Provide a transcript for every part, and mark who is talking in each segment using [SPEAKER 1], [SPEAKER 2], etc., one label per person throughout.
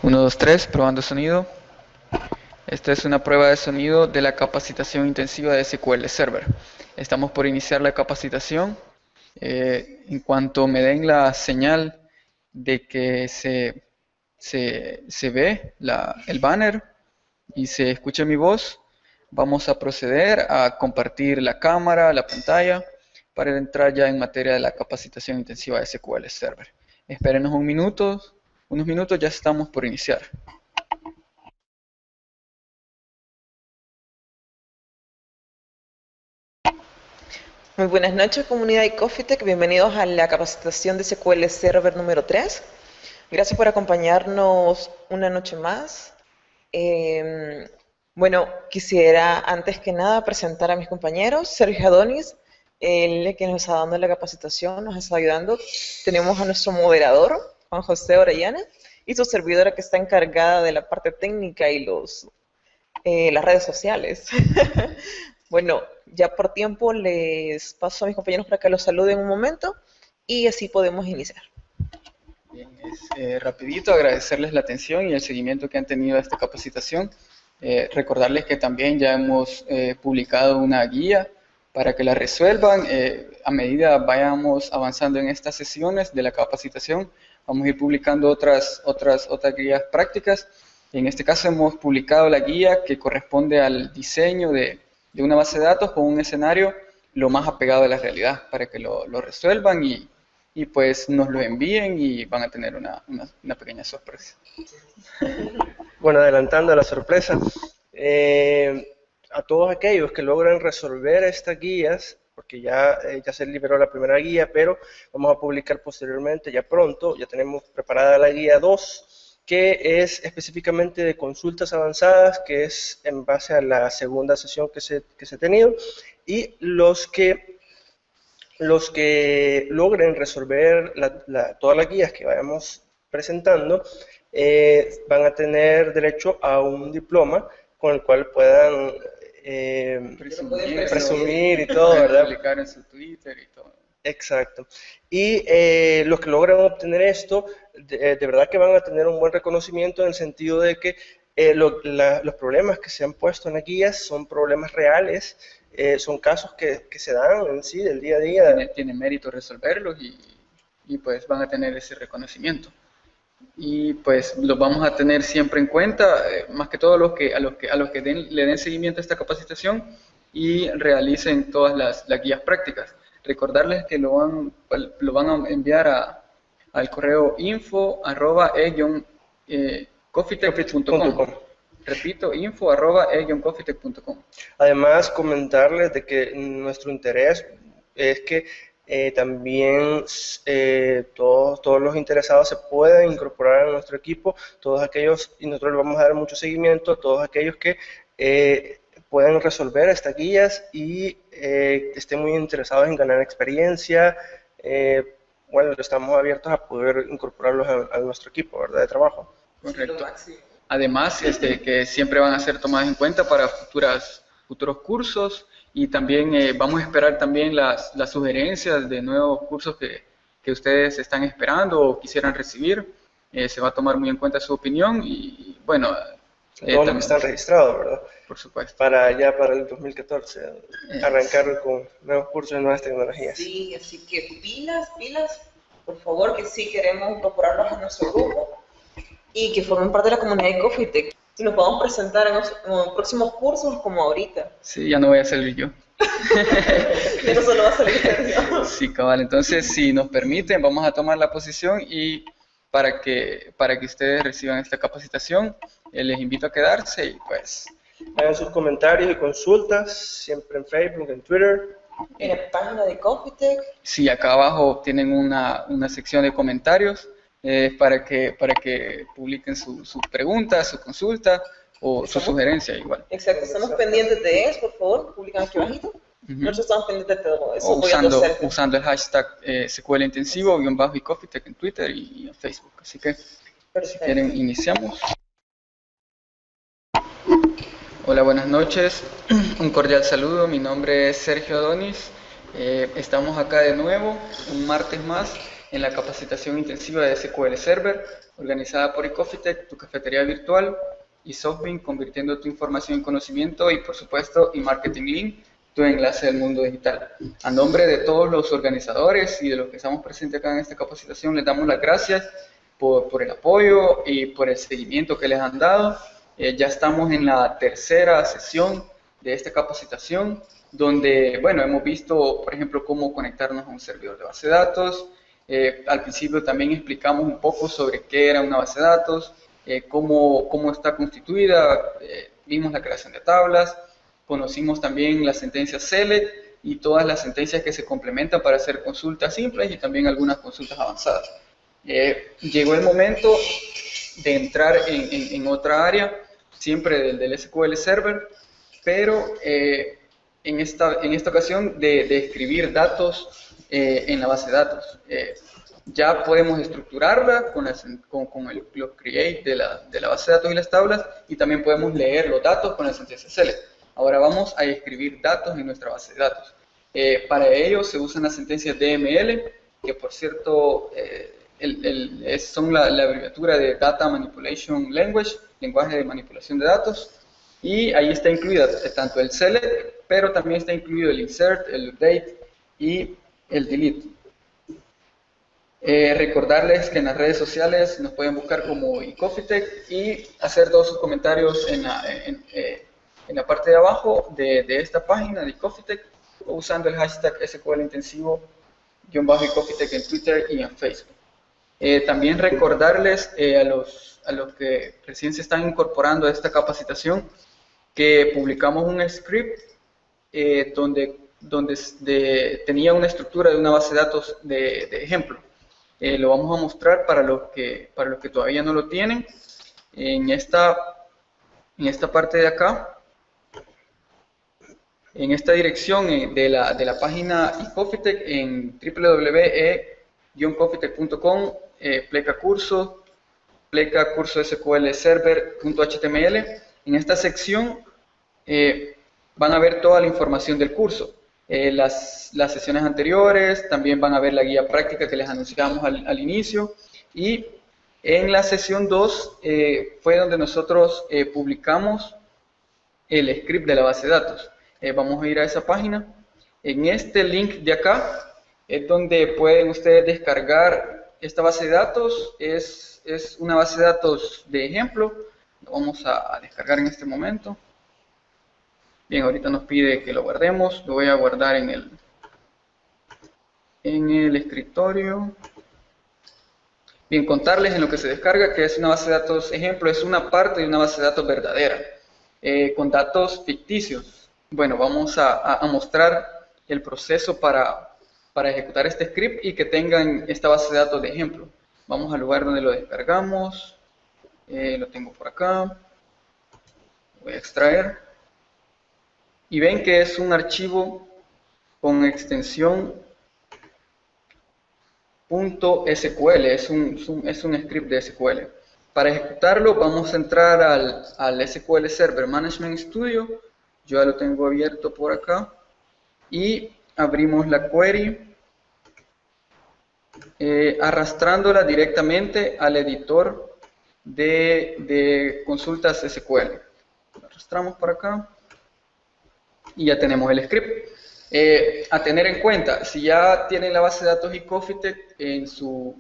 [SPEAKER 1] Uno, dos, tres, probando sonido. Esta es una prueba de sonido de la capacitación intensiva de SQL Server. Estamos por iniciar la capacitación. En cuanto me den la señal de que se ve el banner y se escucha mi voz, vamos a proceder a compartir la cámara, la pantalla, para entrar ya en materia de la capacitación intensiva de SQL Server. Espérenos unos minutos, ya estamos por iniciar.
[SPEAKER 2] Muy buenas noches, comunidad de Coffeetech. Bienvenidos a la capacitación de SQL Server número 3. Gracias por acompañarnos una noche más. Bueno, quisiera antes que nada presentar a mis compañeros. Sergio Adonis, él que nos está dando la capacitación, nos está ayudando. Tenemos a nuestro moderador, Juan José Orellana, y su servidora que está encargada de la parte técnica y las redes sociales. Bueno, ya por tiempo les paso a mis compañeros para que los saluden un momento y así podemos iniciar.
[SPEAKER 1] Bien, rapidito agradecerles la atención y el seguimiento que han tenido a esta capacitación. Recordarles que también ya hemos publicado una guía para que la resuelvan. A medida vayamos avanzando en estas sesiones de la capacitación, vamos a ir publicando otras guías prácticas. En este caso hemos publicado la guía que corresponde al diseño de una base de datos con un escenario lo más apegado a la realidad para que lo resuelvan y pues nos lo envíen y van a tener una pequeña sorpresa.
[SPEAKER 3] Bueno, adelantando a la sorpresa, a todos aquellos que logran resolver estas guías, porque ya se liberó la primera guía, pero vamos a publicar posteriormente, ya pronto, ya tenemos preparada la guía 2, que es específicamente de consultas avanzadas, que es en base a la segunda sesión que se ha tenido, y los que logren resolver todas las guías que vayamos presentando, van a tener derecho a un diploma con el cual puedan presumir y todo, ¿verdad?
[SPEAKER 1] Publicar en su Twitter y todo.
[SPEAKER 3] Exacto. Y los que logran obtener esto, de verdad que van a tener un buen reconocimiento en el sentido de que los problemas que se han puesto en las guías son problemas reales, son casos que se dan en sí del día a día.
[SPEAKER 1] Tiene mérito resolverlos y pues van a tener ese reconocimiento. Y pues los vamos a tener siempre en cuenta, más que todo a los que le den seguimiento a esta capacitación y realicen todas las guías prácticas. Recordarles que lo van a enviar al correo info@e-coffeetech.com. Repito, info@e-coffeetech.com.
[SPEAKER 3] Además, comentarles de que nuestro interés es que también todos los interesados se puedan incorporar a nuestro equipo, todos aquellos, y nosotros les vamos a dar mucho seguimiento, todos aquellos que puedan resolver estas guías y estén muy interesados en ganar experiencia. Bueno, estamos abiertos a poder incorporarlos a nuestro equipo, ¿verdad?, de trabajo.
[SPEAKER 1] Correcto. Además, que siempre van a ser tomadas en cuenta para futuros cursos y también vamos a esperar también las sugerencias de nuevos cursos que ustedes están esperando o quisieran recibir. Se va a tomar muy en cuenta su opinión y bueno...
[SPEAKER 3] todos los que están registrados, ¿verdad?
[SPEAKER 1] Por supuesto.
[SPEAKER 3] Para el 2014, arrancar con nuevos cursos de nuevas tecnologías.
[SPEAKER 2] Sí, así que pilas, por favor, que sí queremos incorporarlos a nuestro grupo y que formen parte de la comunidad de Coffeetech. Y nos podamos presentar en los próximos cursos como ahorita.
[SPEAKER 1] Sí, ya no voy a salir yo.
[SPEAKER 2] Ya no solo va a salir Sergio.
[SPEAKER 1] Sí, cabal. Entonces, si nos permiten, vamos a tomar la posición y para que ustedes reciban esta capacitación, les invito a quedarse y pues...
[SPEAKER 3] Hagan sus comentarios y consultas, siempre en Facebook, en Twitter.
[SPEAKER 2] En la página de Coffeetech.
[SPEAKER 1] Sí, acá abajo tienen una sección de comentarios para que publiquen sus preguntas, su consulta o su sugerencia igual.
[SPEAKER 2] Exacto, estamos pendientes de eso, por favor, publican aquí abajito. Nosotros estamos pendientes de todo eso.
[SPEAKER 1] O usando el hashtag SQL Intensivo, _ y Coffeetech en Twitter y en Facebook. Así que, si quieren, iniciamos. Hola, buenas noches. Un cordial saludo. Mi nombre es Sergio Adonis. Estamos acá de nuevo, un martes más, en la capacitación intensiva de SQL Server, organizada por Ecofitec, tu cafetería virtual, y SoftBank, convirtiendo tu información en conocimiento, y por supuesto, y Marketing Link, tu enlace del mundo digital. A nombre de todos los organizadores y de los que estamos presentes acá en esta capacitación, les damos las gracias por el apoyo y por el seguimiento que les han dado. Ya estamos en la tercera sesión de esta capacitación, donde, bueno, hemos visto, por ejemplo, cómo conectarnos a un servidor de base de datos. Al principio también explicamos un poco sobre qué era una base de datos, cómo está constituida, vimos la creación de tablas, conocimos también las sentencias SELECT y todas las sentencias que se complementan para hacer consultas simples y también algunas consultas avanzadas. Llegó el momento de entrar en otra área, siempre del SQL Server, pero en esta ocasión de escribir datos en la base de datos. Ya podemos estructurarla con los create de la base de datos y las tablas, y también podemos leer los datos con la sentencia select. Ahora vamos a escribir datos en nuestra base de datos. Para ello se usan las sentencias DML, que por cierto son la abreviatura de Data Manipulation Language, lenguaje de manipulación de datos, y ahí está incluida tanto el select, pero también está incluido el insert, el update y el delete. Recordarles que en las redes sociales nos pueden buscar como Ecofitec y hacer todos sus comentarios en la parte de abajo de esta página de Ecofitec, usando el hashtag SQL Intensivo-Ecofitec en Twitter y en Facebook. También recordarles a los que recién se están incorporando a esta capacitación que publicamos un script donde tenía una estructura de una base de datos de ejemplo. Lo vamos a mostrar para los que todavía no lo tienen. En esta parte de acá, en esta dirección de la página Ecofitec, en www.cofitec.com, pleca curso SQL Server.html. En esta sección van a ver toda la información del curso. Las sesiones anteriores, también van a ver la guía práctica que les anunciamos al inicio, y en la sesión 2 fue donde nosotros publicamos el script de la base de datos. Vamos a ir a esa página. En este link de acá es donde pueden ustedes descargar esta base de datos. Es una base de datos de ejemplo. Lo vamos a descargar en este momento. Bien, ahorita nos pide que lo guardemos. Lo voy a guardar en el escritorio. Bien, contarles en lo que se descarga que es una base de datos ejemplo, es una parte de una base de datos verdadera, con datos ficticios. Bueno, vamos a mostrar el proceso para ejecutar este script y que tengan esta base de datos de ejemplo. Vamos al lugar donde lo descargamos. Lo tengo por acá. Lo voy a extraer. Y ven que es un archivo con extensión .sql, es un script de SQL. Para ejecutarlo vamos a entrar al SQL Server Management Studio. Yo ya lo tengo abierto por acá. Y abrimos la query, arrastrándola directamente al editor de consultas SQL. Lo arrastramos por acá. Y ya tenemos el script. A tener en cuenta, si ya tienen la base de datos Ecofitec en su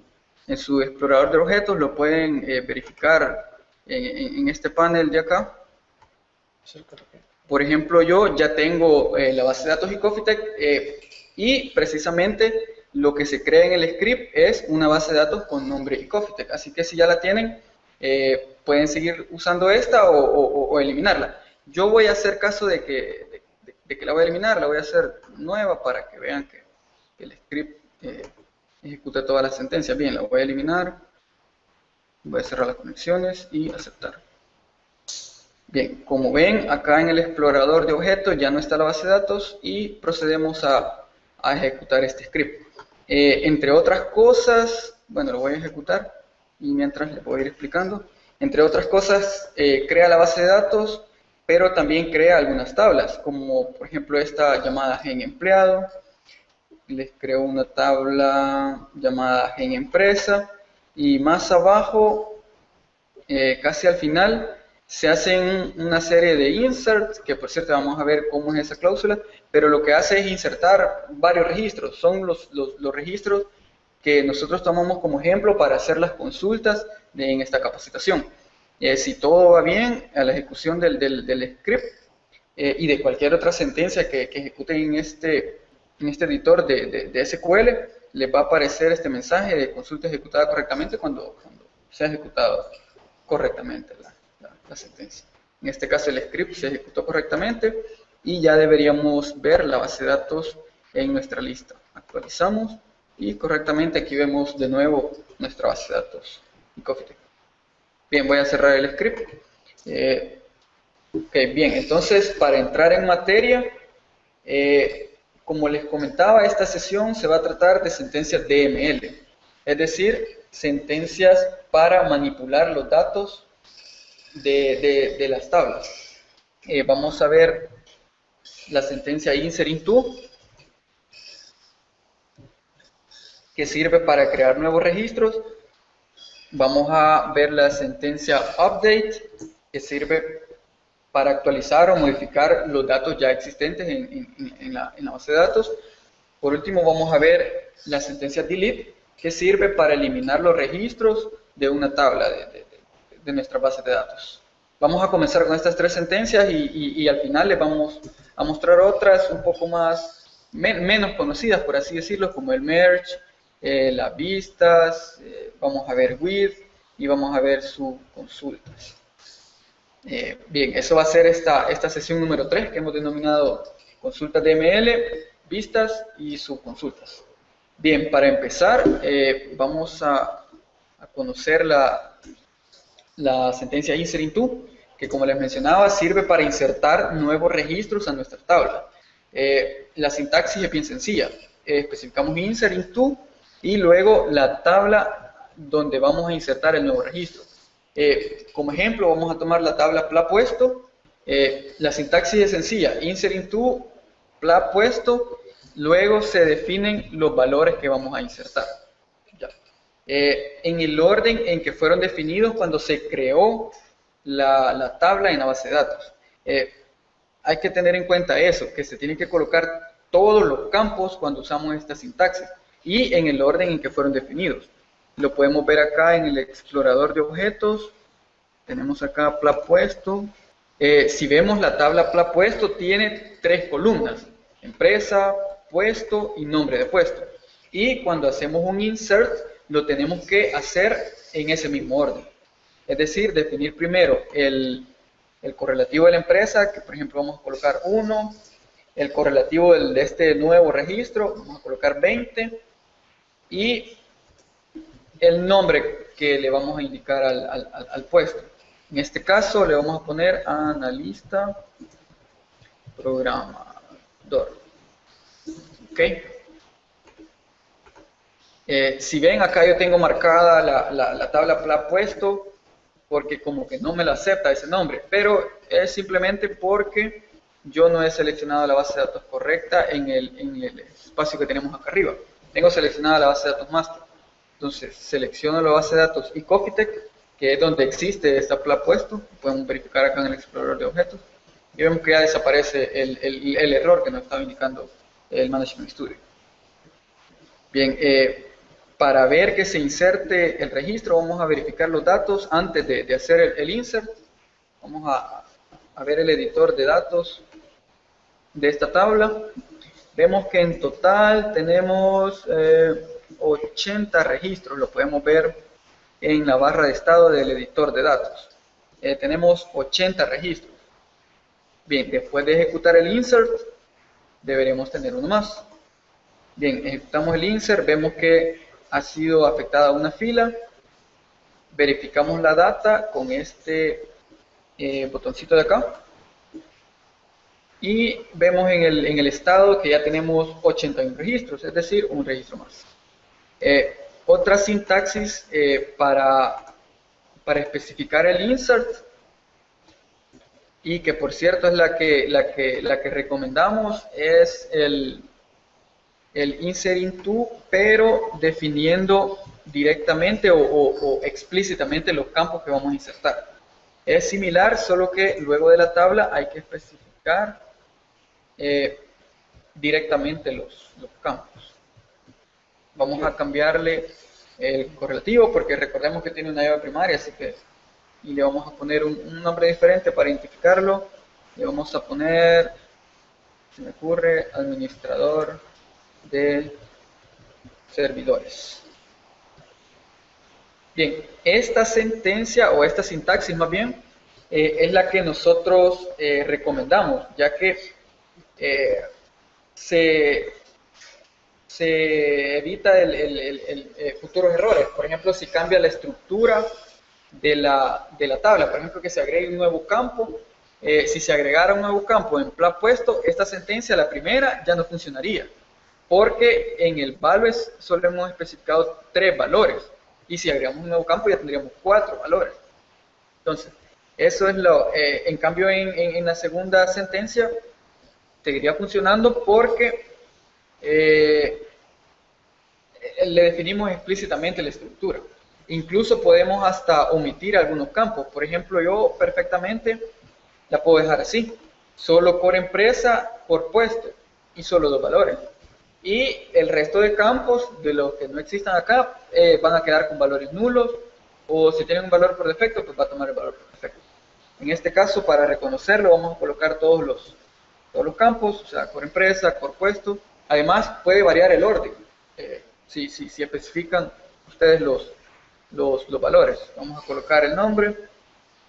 [SPEAKER 1] explorador de objetos, lo pueden verificar en este panel de acá. Por ejemplo, yo ya tengo la base de datos Ecofitec y precisamente lo que se crea en el script es una base de datos con nombre Ecofitec. Así que si ya la tienen, pueden seguir usando esta o eliminarla. Yo voy a hacer caso de que la voy a eliminar, la voy a hacer nueva para que vean que el script ejecuta todas las sentencias. Bien, la voy a eliminar, voy a cerrar las conexiones y aceptar. Bien, como ven, acá en el explorador de objetos ya no está la base de datos y procedemos a ejecutar este script. Entre otras cosas, bueno, lo voy a ejecutar y mientras les voy a ir explicando. Entre otras cosas, crea la base de datos, pero también crea algunas tablas, como por ejemplo esta llamada gen empleado. Les creo una tabla llamada gen empresa, y más abajo, casi al final, se hacen una serie de inserts, que por cierto vamos a ver cómo es esa cláusula, pero lo que hace es insertar varios registros. Son los registros que nosotros tomamos como ejemplo para hacer las consultas en esta capacitación. Si todo va bien a la ejecución del script y de cualquier otra sentencia que ejecuten en este editor de SQL, les va a aparecer este mensaje de consulta ejecutada correctamente cuando se ha ejecutado correctamente la sentencia. En este caso el script se ejecutó correctamente y ya deberíamos ver la base de datos en nuestra lista. Actualizamos y correctamente aquí vemos de nuevo nuestra base de datos y Coffee. Bien, voy a cerrar el script. Ok, bien, entonces para entrar en materia, como les comentaba, esta sesión se va a tratar de sentencias DML, es decir, sentencias para manipular los datos de las tablas. Vamos a ver la sentencia insert into, que sirve para crear nuevos registros. Vamos a ver la sentencia update, que sirve para actualizar o modificar los datos ya existentes en la base de datos. Por último, vamos a ver la sentencia delete, que sirve para eliminar los registros de una tabla de nuestra base de datos. Vamos a comenzar con estas tres sentencias y al final les vamos a mostrar otras un poco menos conocidas, por así decirlo, como el merge, las vistas, vamos a ver with y vamos a ver subconsultas. Bien, eso va a ser esta sesión número 3 que hemos denominado consultas DML, vistas y subconsultas. Bien, para empezar, vamos a conocer la sentencia insert into, que como les mencionaba, sirve para insertar nuevos registros a nuestra tabla. La sintaxis es bien sencilla. Especificamos insert into y luego la tabla donde vamos a insertar el nuevo registro. Como ejemplo, vamos a tomar la tabla pla puesto. La sintaxis es sencilla: insert into pla puesto, luego se definen los valores que vamos a insertar. Ya. En el orden en que fueron definidos cuando se creó la tabla en la base de datos. Hay que tener en cuenta eso, que se tienen que colocar todos los campos cuando usamos esta sintaxis y en el orden en que fueron definidos. Lo podemos ver acá en el explorador de objetos. Tenemos acá pla puesto. Si vemos, la tabla pla puesto tiene 3 columnas: empresa, puesto y nombre de puesto. Y cuando hacemos un insert, lo tenemos que hacer en ese mismo orden. Es decir, definir primero el correlativo de la empresa, que por ejemplo vamos a colocar 1, el correlativo de este nuevo registro, vamos a colocar 20, y el nombre que le vamos a indicar al puesto. En este caso le vamos a poner analista programador. ¿Ok? Si ven, acá yo tengo marcada la tabla pla puesto porque como que no me la acepta ese nombre, pero es simplemente porque yo no he seleccionado la base de datos correcta en el espacio que tenemos acá arriba. Tengo seleccionada la base de datos master. Entonces selecciono la base de datos y Coffeetech, que es donde existe esta pla puesto. Podemos verificar acá en el explorador de objetos y vemos que ya desaparece el error que nos estaba indicando el Management Studio. Bien, para ver que se inserte el registro, vamos a verificar los datos antes de hacer el insert. Vamos a ver el editor de datos de esta tabla. Vemos que en total tenemos 80 registros, lo podemos ver en la barra de estado del editor de datos. Tenemos 80 registros. Bien, después de ejecutar el insert, deberíamos tener uno más. Bien, ejecutamos el insert, vemos que ha sido afectada una fila. Verificamos la data con este botoncito de acá. Y vemos en el estado que ya tenemos 81 registros, es decir, un registro más. Otra sintaxis para especificar el insert y que por cierto es la que recomendamos, es el insert into, pero definiendo directamente o explícitamente los campos que vamos a insertar. Es similar, solo que luego de la tabla hay que especificar directamente los campos. Vamos a cambiarle el correlativo porque recordemos que tiene una llave primaria, así que y le vamos a poner un nombre diferente para identificarlo. Le vamos a poner, se me ocurre, administrador de servidores. Bien, esta sentencia o esta sintaxis más bien es la que nosotros recomendamos, ya que se evita futuros errores. Por ejemplo, si cambia la estructura de la tabla, por ejemplo, que se agregue un nuevo campo, si se agregara un nuevo campo en plan puesto, esta sentencia, la primera, ya no funcionaría, porque en el values solo hemos especificado 3 valores, y si agregamos un nuevo campo ya tendríamos 4 valores. Entonces, eso es en cambio en la segunda sentencia seguiría funcionando porque le definimos explícitamente la estructura. Incluso podemos hasta omitir algunos campos. Por ejemplo, yo perfectamente la puedo dejar así. Solo por empresa, por puesto, y solo 2 valores. Y el resto de campos, de los que no existan acá, van a quedar con valores nulos, o si tienen un valor por defecto, pues va a tomar el valor por defecto. En este caso, para reconocerlo, vamos a colocar todos los campos, o sea, por empresa, por puesto. Además, puede variar el orden, si especifican ustedes los valores. Vamos a colocar el nombre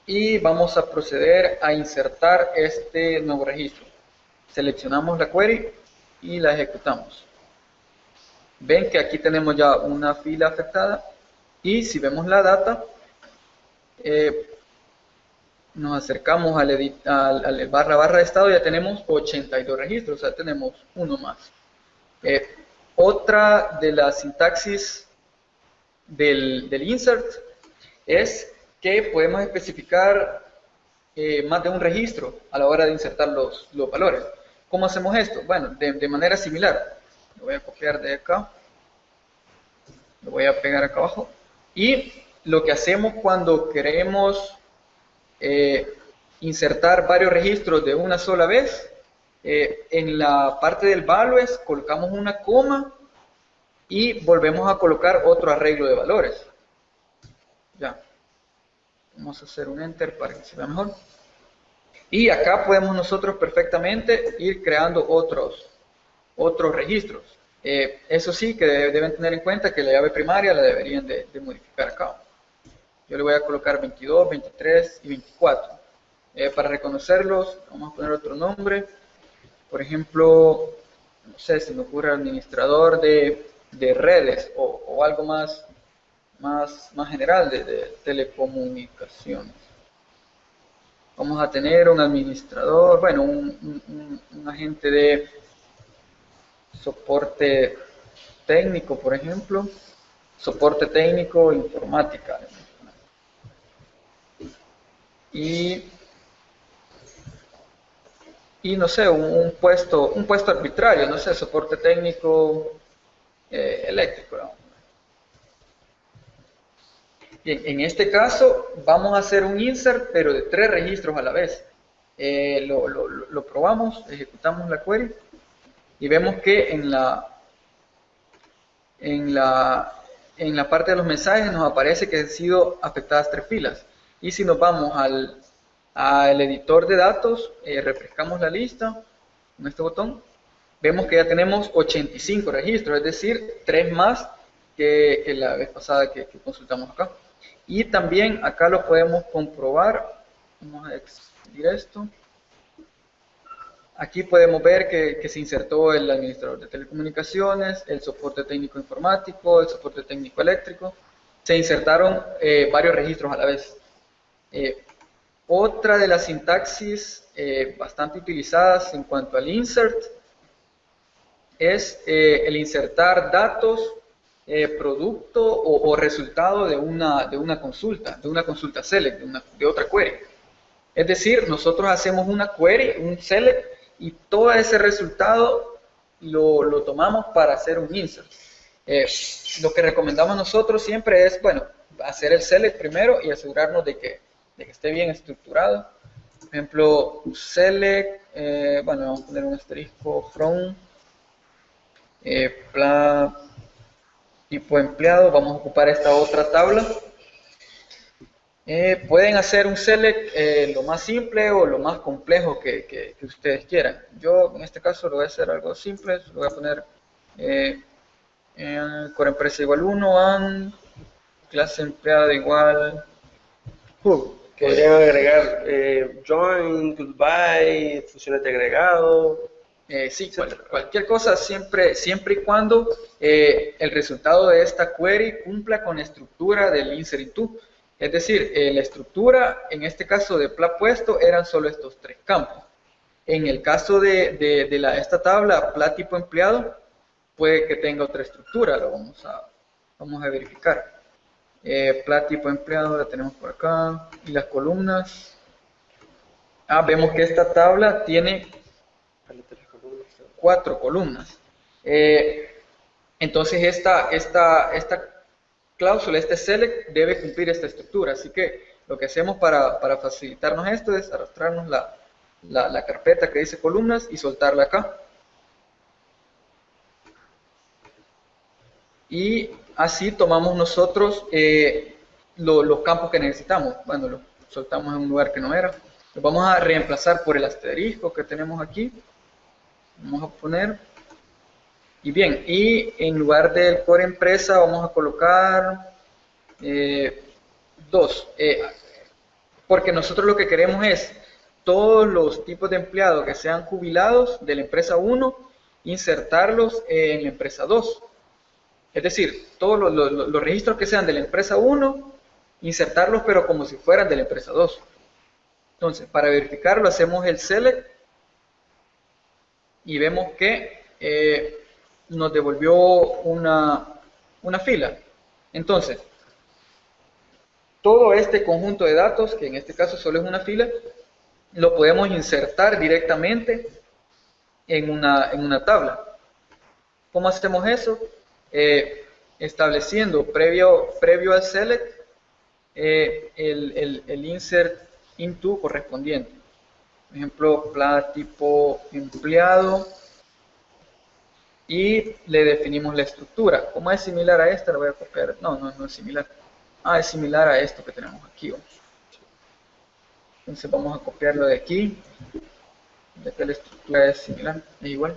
[SPEAKER 1] y vamos a proceder a insertar este nuevo registro. Seleccionamos la query y la ejecutamos. Ven que aquí tenemos ya una fila afectada y si vemos la data, nos acercamos al barra de estado, ya tenemos 82 registros, o sea, tenemos uno más. Otra de las sintaxis del insert es que podemos especificar más de un registro a la hora de insertar los valores. ¿Cómo hacemos esto? Bueno, de manera similar. Lo voy a copiar de acá, lo voy a pegar acá abajo, y lo que hacemos cuando queremos insertar varios registros de una sola vez, en la parte del values colocamos una coma y volvemos a colocar otro arreglo de valores. Ya. Vamos a hacer un enter para que se vea mejor. Y acá podemos nosotros perfectamente ir creando otros registros. Eso sí, que deben tener en cuenta que la llave primaria la deberían de modificar acá. Yo le voy a colocar 22, 23 y 24. Para reconocerlos, vamos a poner otro nombre. Por ejemplo, no sé, se me ocurre administrador de redes o algo más general de telecomunicaciones. Vamos a tener un administrador, bueno, un agente de soporte técnico, por ejemplo, soporte técnico informática. Y no sé, un puesto arbitrario, no sé, soporte técnico eléctrico, ¿no? Bien, en este caso vamos a hacer un insert, pero de 3 registros a la vez. Lo probamos, ejecutamos la query y vemos que en la parte de los mensajes nos aparece que han sido afectadas 3 filas. Y si nos vamos al editor de datos, refrescamos la lista con este botón, vemos que ya tenemos 85 registros, es decir, 3 más que la vez pasada que consultamos acá. Y también acá lo podemos comprobar. Vamos a expandir esto. Aquí podemos ver que se insertó el administrador de telecomunicaciones, el soporte técnico informático, el soporte técnico eléctrico. Se insertaron varios registros a la vez. Otra de las sintaxis bastante utilizadas en cuanto al insert es el insertar datos, producto o resultado de una consulta select, de otra query. Es decir, nosotros hacemos una query, un select, y todo ese resultado lo tomamos para hacer un insert. Lo que recomendamos nosotros siempre es, bueno, hacer el select primero y asegurarnos de que esté bien estructurado. Por ejemplo, select, bueno, vamos a poner un asterisco from, tipo empleado, vamos a ocupar esta otra tabla. Pueden hacer un select lo más simple o lo más complejo que ustedes quieran. Yo en este caso lo voy a hacer algo simple, lo voy a poner core empresa igual 1 and clase empleada igual who.
[SPEAKER 3] Podrían agregar join, goodbye, funciones de agregado.
[SPEAKER 1] Sí, cualquier cosa siempre y cuando el resultado de esta query cumpla con la estructura del insert into. Es decir, la estructura, en este caso de pla puesto, eran solo estos 3 campos. En el caso de esta tabla, pla tipo empleado, puede que tenga otra estructura, lo vamos a verificar. Pla tipo empleado, la tenemos por acá, y las columnas. Vemos que esta tabla tiene 4 columnas. Entonces esta cláusula, este select, debe cumplir esta estructura. Así que lo que hacemos para facilitarnos esto es arrastrarnos la carpeta que dice columnas y soltarla acá. Y así tomamos nosotros los campos que necesitamos. Bueno, los soltamos en un lugar que no era. Los vamos a reemplazar por el asterisco que tenemos aquí. Vamos a poner. Y bien, y en lugar del core empresa vamos a colocar 2. Porque nosotros lo que queremos es todos los tipos de empleados que sean jubilados de la empresa 1, insertarlos en la empresa 2. Es decir, todos los registros que sean de la empresa 1, insertarlos pero como si fueran de la empresa 2. Entonces, para verificarlo hacemos el select y vemos que nos devolvió una fila. Entonces, todo este conjunto de datos, que en este caso solo es una fila, lo podemos insertar directamente en una tabla. ¿Cómo hacemos eso? Estableciendo previo al select el insert into correspondiente. Por ejemplo, pla tipo empleado y le definimos la estructura. ¿Cómo es similar a esta? Lo voy a copiar. No es similar. Es similar a esto que tenemos aquí. Entonces vamos a copiarlo de aquí. Ya que la estructura es similar, es igual.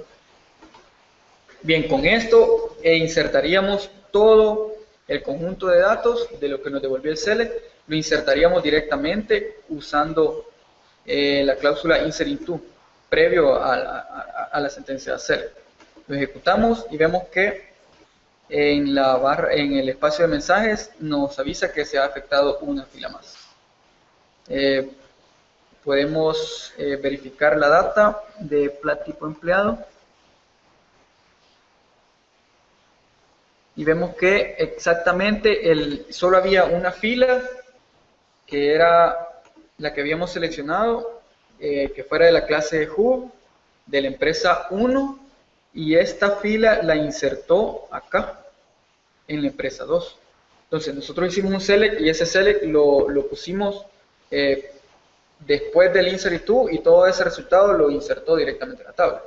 [SPEAKER 1] Bien, con esto insertaríamos todo el conjunto de datos de lo que nos devolvió el select, lo insertaríamos directamente usando la cláusula insert into, previo a la sentencia select. Lo ejecutamos y vemos que en el espacio de mensajes nos avisa que se ha afectado una fila más. Podemos verificar la data de pla tipo empleado. Y vemos que exactamente solo había una fila, que era la que habíamos seleccionado, que fuera de la clase Who, de la empresa 1, y esta fila la insertó acá, en la empresa 2. Entonces nosotros hicimos un select, y ese select lo pusimos después del insert to, y todo ese resultado lo insertó directamente en la tabla.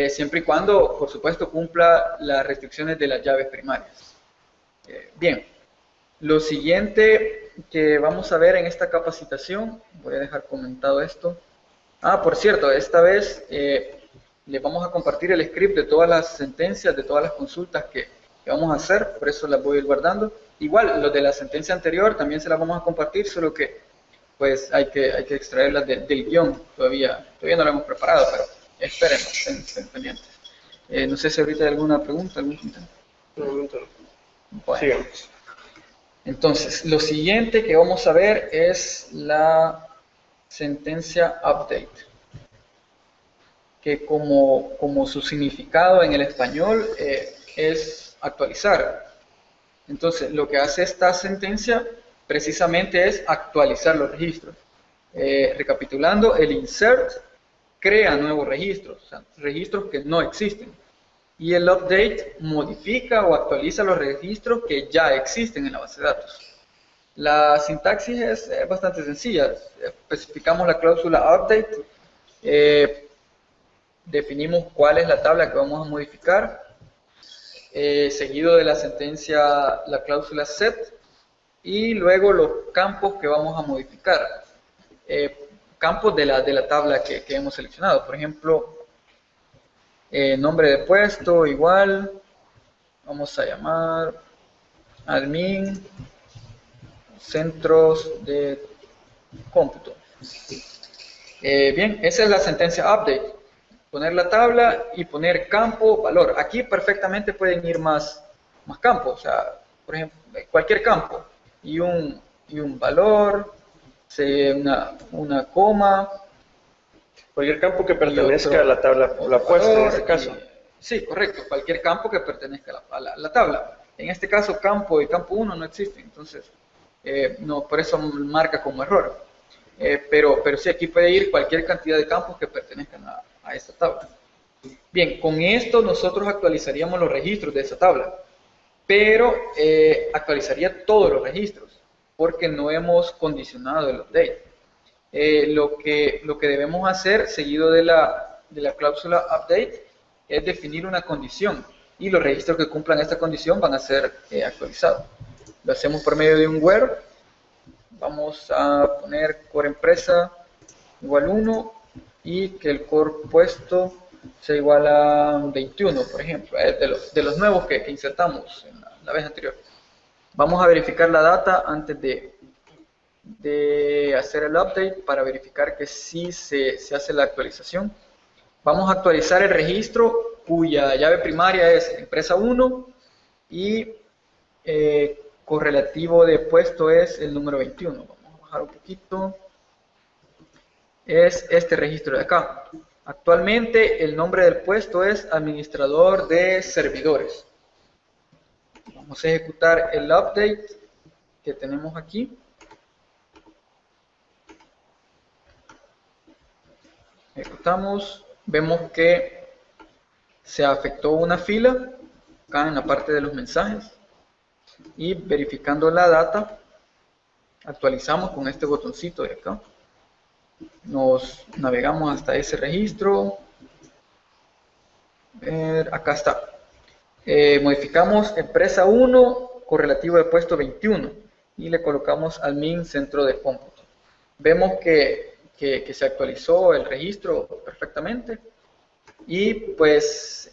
[SPEAKER 1] Siempre y cuando, por supuesto, cumpla las restricciones de las llaves primarias. Bien, lo siguiente que vamos a ver en esta capacitación, voy a dejar comentado esto. Por cierto, esta vez les vamos a compartir el script de todas las sentencias, de todas las consultas que vamos a hacer, por eso las voy a ir guardando. Igual, los de la sentencia anterior también se las vamos a compartir, solo que pues hay que extraerlas del guión, todavía no lo hemos preparado, pero espérenlos, estén pendientes. No sé si ahorita hay alguna pregunta, algún comentario. Bueno.
[SPEAKER 3] Sigamos.
[SPEAKER 1] Entonces, lo siguiente que vamos a ver es la sentencia update, que como su significado en el español es actualizar. Entonces, lo que hace esta sentencia precisamente es actualizar los registros. Recapitulando, el insert crea nuevos registros, o sea, registros que no existen. Y el update modifica o actualiza los registros que ya existen en la base de datos. La sintaxis es bastante sencilla. Especificamos la cláusula update, definimos cuál es la tabla que vamos a modificar, seguido de la sentencia la cláusula set, y luego los campos que vamos a modificar. Campos de la tabla que hemos seleccionado. Por ejemplo, nombre de puesto igual, vamos a llamar admin centros de cómputo. Bien, esa es la sentencia update. Poner la tabla y poner campo, valor. Aquí perfectamente pueden ir más campos, o sea, por ejemplo, cualquier campo y un valor, una coma.
[SPEAKER 3] Cualquier campo que pertenezca a la tabla, la puesta en este caso.
[SPEAKER 1] Sí, correcto, cualquier campo que pertenezca a la tabla. En este caso, campo y campo 1 no existen, entonces, no, por eso marca como error. Pero sí, aquí puede ir cualquier cantidad de campos que pertenezcan a esta tabla. Bien, con esto nosotros actualizaríamos los registros de esa tabla, pero actualizaría todos los registros, porque no hemos condicionado el update. Lo que debemos hacer, seguido de la cláusula update, es definir una condición, y los registros que cumplan esta condición van a ser actualizados. Lo hacemos por medio de un where. Vamos a poner core empresa igual 1 y que el core puesto sea igual a 21, por ejemplo, de los nuevos que insertamos en la vez anterior. Vamos a verificar la data antes de hacer el update para verificar que sí se hace la actualización. Vamos a actualizar el registro cuya llave primaria es empresa 1 y correlativo de puesto es el número 21. Vamos a bajar un poquito. Es este registro de acá. Actualmente el nombre del puesto es administrador de servidores. Vamos a ejecutar el update que tenemos aquí. Ejecutamos, vemos que se afectó una fila acá en la parte de los mensajes, y verificando la data actualizamos con este botoncito de acá. Nos navegamos hasta ese registro. Acá está. Modificamos empresa 1 correlativo de puesto 21 y le colocamos admin centro de cómputo. Vemos que se actualizó el registro perfectamente. Y pues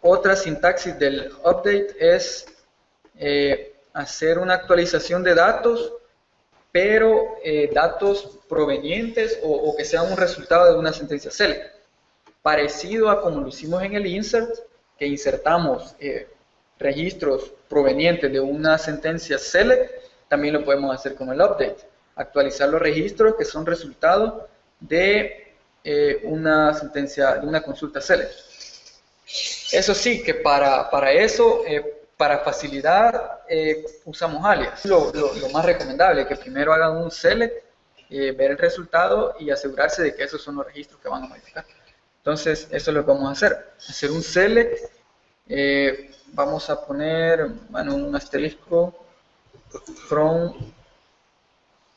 [SPEAKER 1] otra sintaxis del update es hacer una actualización de datos, pero datos provenientes o que sean un resultado de una sentencia select. Parecido a como lo hicimos en el insert, que insertamos registros provenientes de una sentencia select, también lo podemos hacer con el update. Actualizar los registros que son resultado de una sentencia, de una consulta select. Eso sí, que para eso, para facilidad, usamos alias. Lo más recomendable es que primero hagan un select, ver el resultado y asegurarse de que esos son los registros que van a modificar. Entonces, eso es lo que vamos a hacer un select. Vamos a poner, bueno, un asterisco from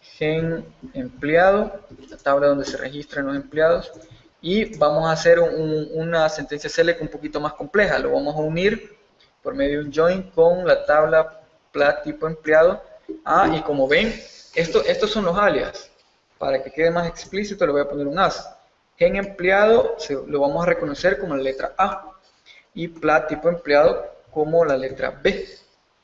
[SPEAKER 1] gen empleado, la tabla donde se registran los empleados, y vamos a hacer una sentencia select un poquito más compleja. Lo vamos a unir por medio de un join con la tabla plat tipo empleado. Y como ven, estos son los alias. Para que quede más explícito le voy a poner un as. Gen empleado lo vamos a reconocer como la letra A y plat tipo empleado como la letra B.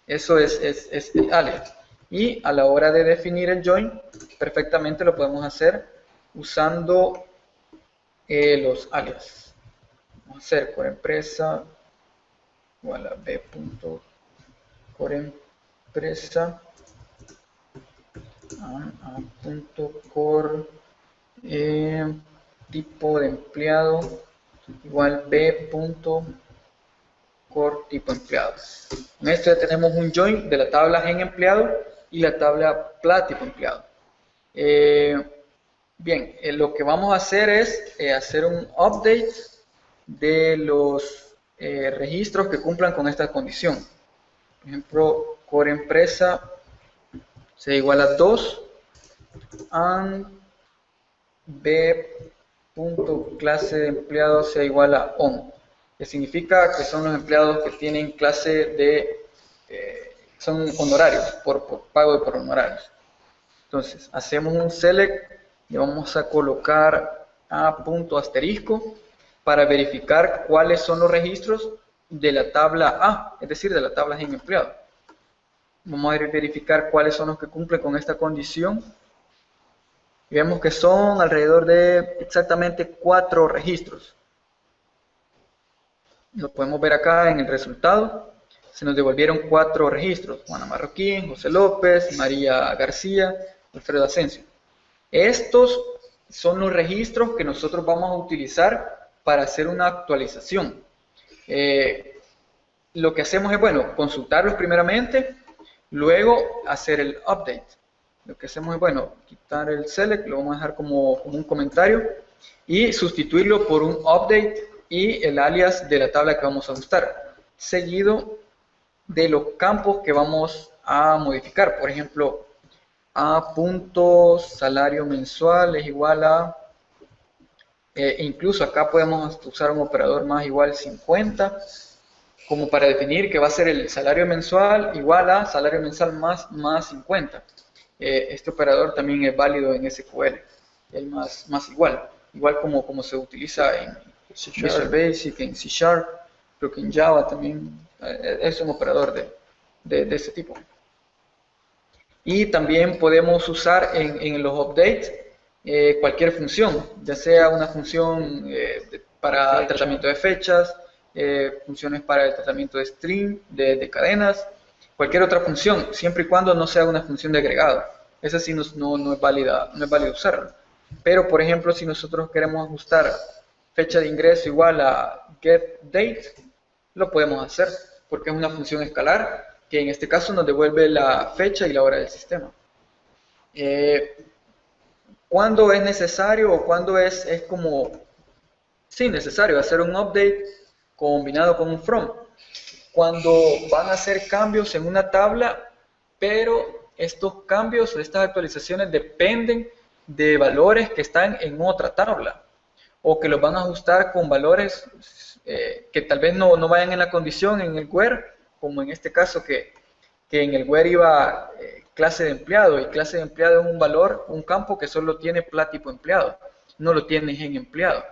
[SPEAKER 1] Eso es el alias. Y a la hora de definir el join, perfectamente lo podemos hacer usando los alias. Vamos a hacer core empresa igual a b.core empresa a.core tipo de empleado igual b.core tipo empleado. En esto ya tenemos un join de la tabla gen empleado y la tabla plat tipo empleado. Bien, lo que vamos a hacer es hacer un update de los registros que cumplan con esta condición. Por ejemplo, core empresa se iguala a 2 and b.clase de empleados se iguala a on, que significa que son los empleados que tienen clase de, son honorarios, por pago por honorarios. Entonces, hacemos un select y vamos a colocar a punto asterisco para verificar cuáles son los registros de la tabla A, es decir, de la tabla en empleado. Vamos a verificar cuáles son los que cumplen con esta condición. Y vemos que son alrededor de exactamente 4 registros. Lo podemos ver acá en el resultado. Se nos devolvieron 4 registros. Juana Marroquín, José López, María García, Alfredo Asensio. Estos son los registros que nosotros vamos a utilizar para hacer una actualización. Lo que hacemos es, bueno, consultarlos primeramente, luego hacer el update. Lo que hacemos es, bueno, quitar el select, lo vamos a dejar como un comentario y sustituirlo por un update y el alias de la tabla que vamos a ajustar, seguido de los campos que vamos a modificar. Por ejemplo, a punto salario mensual es igual a, incluso acá podemos usar un operador más igual 50, como para definir que va a ser el salario mensual igual a salario mensual más 50. Este operador también es válido en SQL, el más igual como se utiliza en Visual Basic, en C#, creo que en Java también es un operador de este tipo. Y también podemos usar en los updates cualquier función, ya sea una función para tratamiento de fechas, funciones para el tratamiento de string, de cadenas, cualquier otra función, siempre y cuando no sea una función de agregado. Esa sí no es válida usarla. Pero, por ejemplo, si nosotros queremos ajustar fecha de ingreso igual a getDate, lo podemos hacer, porque es una función escalar, que en este caso nos devuelve la fecha y la hora del sistema. ¿Cuándo es necesario o cuándo es como, sí, necesario hacer un update combinado con un from? Cuando van a hacer cambios en una tabla, pero estos cambios o estas actualizaciones dependen de valores que están en otra tabla o que los van a ajustar con valores que tal vez no vayan en la condición en el where, como en este caso que en el where iba clase de empleado, y clase de empleado es un valor, un campo que solo tiene tipo empleado, no lo tiene en empleado.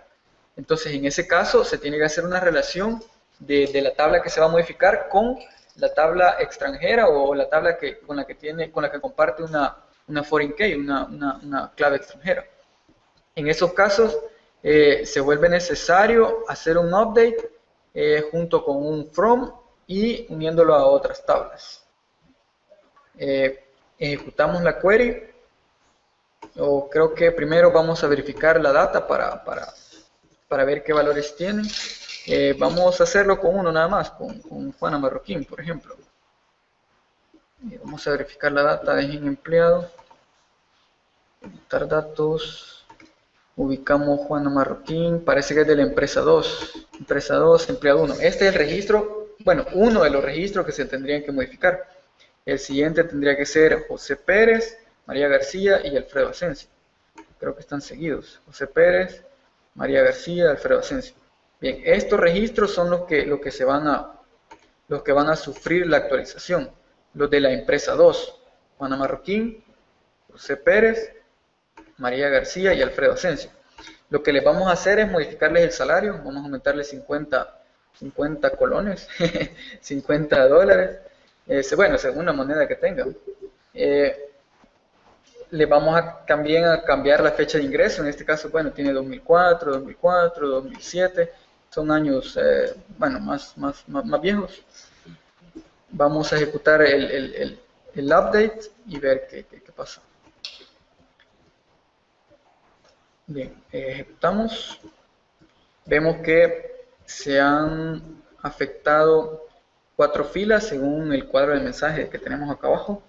[SPEAKER 1] Entonces en ese caso se tiene que hacer una relación de la tabla que se va a modificar con la tabla extranjera o la tabla con la que comparte una foreign key, una clave extranjera. En esos casos se vuelve necesario hacer un update junto con un from y uniéndolo a otras tablas. Ejecutamos la query, o creo que primero vamos a verificar la data para ver qué valores tienen. Vamos a hacerlo con uno nada más, con Juana Marroquín, por ejemplo. Vamos a verificar la data de en empleado, editar datos, ubicamos Juana Marroquín, parece que es de la empresa 2, empleado 1. Este es el registro, bueno, uno de los registros que se tendrían que modificar. El siguiente tendría que ser José Pérez, María García y Alfredo Asensio. Creo que están seguidos. José Pérez, María García, Alfredo Asensio. Bien, estos registros son los que van a sufrir la actualización. Los de la empresa 2, Juana Marroquín, José Pérez, María García y Alfredo Asensio. Lo que les vamos a hacer es modificarles el salario. Vamos a aumentarles 50 colones, $50. Bueno, según la moneda que tengan. Le vamos también a cambiar la fecha de ingreso. En este caso, bueno, tiene 2004, 2007. Son años, bueno, más viejos. Vamos a ejecutar el update y ver qué pasa. Bien, ejecutamos. Vemos que se han afectado 4 filas según el cuadro de mensajes que tenemos acá abajo.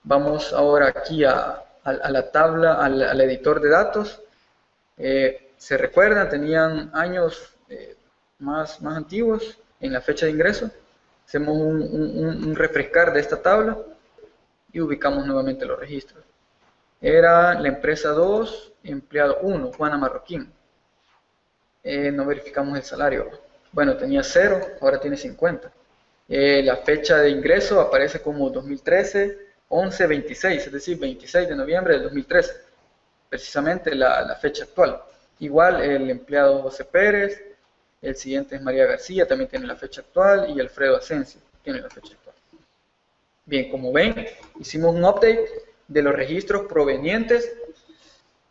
[SPEAKER 1] Vamos ahora aquí a a la tabla, al editor de datos. Se recuerdan, tenían años más antiguos en la fecha de ingreso. Hacemos un refrescar de esta tabla y ubicamos nuevamente los registros. Era la empresa 2, empleado 1, Juana Marroquín. No verificamos el salario. Bueno, tenía 0, ahora tiene 50. La fecha de ingreso aparece como 2013, 11-26, es decir, 26 de noviembre del 2013. Precisamente la fecha actual. Igual el empleado José Pérez, el siguiente es María García, también tiene la fecha actual, y Alfredo Asensio tiene la fecha actual. Bien, como ven, hicimos un update de los registros provenientes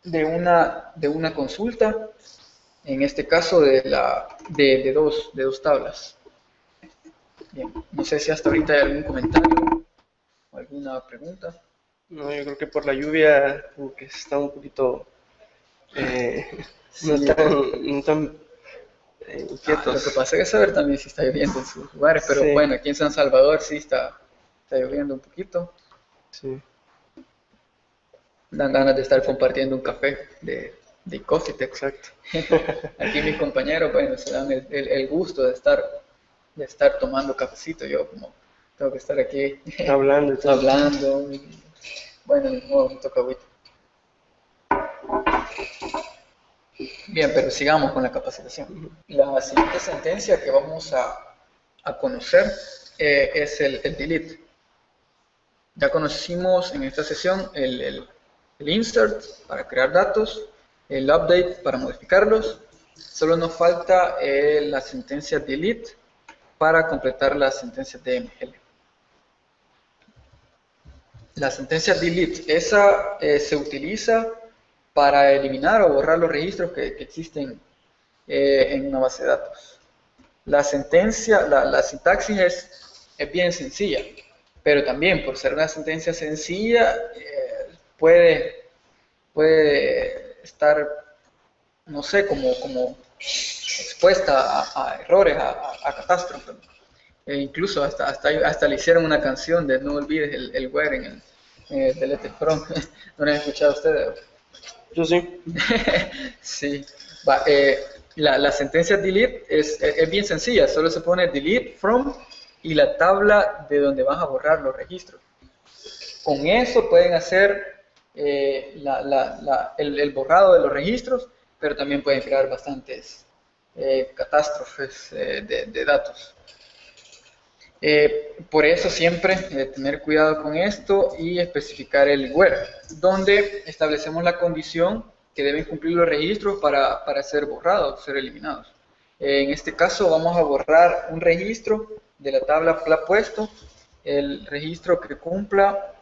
[SPEAKER 1] de una consulta, en este caso de dos tablas. Bien, no sé si hasta ahorita hay algún comentario o alguna pregunta.
[SPEAKER 3] No, yo creo que por la lluvia como que está un poquito
[SPEAKER 1] Sí,
[SPEAKER 3] no tan inquietos.
[SPEAKER 1] lo que pasa es que saber también si está lloviendo en sus lugares, pero
[SPEAKER 3] Sí.
[SPEAKER 1] bueno, aquí en San Salvador sí está lloviendo un poquito.
[SPEAKER 3] Sí.
[SPEAKER 1] Dan ganas de estar compartiendo un café de Coffee Tech.
[SPEAKER 3] Exacto.
[SPEAKER 1] Aquí mis compañeros, bueno, se dan el gusto de estar tomando cafecito. Yo como tengo que estar aquí
[SPEAKER 3] Hablando y todo.
[SPEAKER 1] hablando. Bueno, ni modo, me toca agüita. Bien, pero sigamos con la capacitación. La siguiente sentencia que vamos a conocer es el delete. Ya conocimos en esta sesión el insert para crear datos, el update para modificarlos. Solo nos falta la sentencia delete para completar la sentencia DML. La sentencia delete, esa se utiliza para eliminar o borrar los registros que existen en una base de datos. La sentencia, la sintaxis es bien sencilla, pero también por ser una sentencia sencilla puede estar, no sé, como expuesta a errores, a catástrofes. Incluso hasta le hicieron una canción de No olvides el where en el Delete From. ¿No lo han escuchado ustedes?
[SPEAKER 3] Yo sí.
[SPEAKER 1] Sí. La sentencia delete es bien sencilla, solo se pone delete from y la tabla de donde vas a borrar los registros. Con eso pueden hacer el borrado de los registros, pero también pueden crear bastantes catástrofes de datos. Por eso siempre tener cuidado con esto y especificar el where, donde establecemos la condición que deben cumplir los registros para ser borrados, ser eliminados. En este caso vamos a borrar un registro de la tabla puesto, el registro que cumpla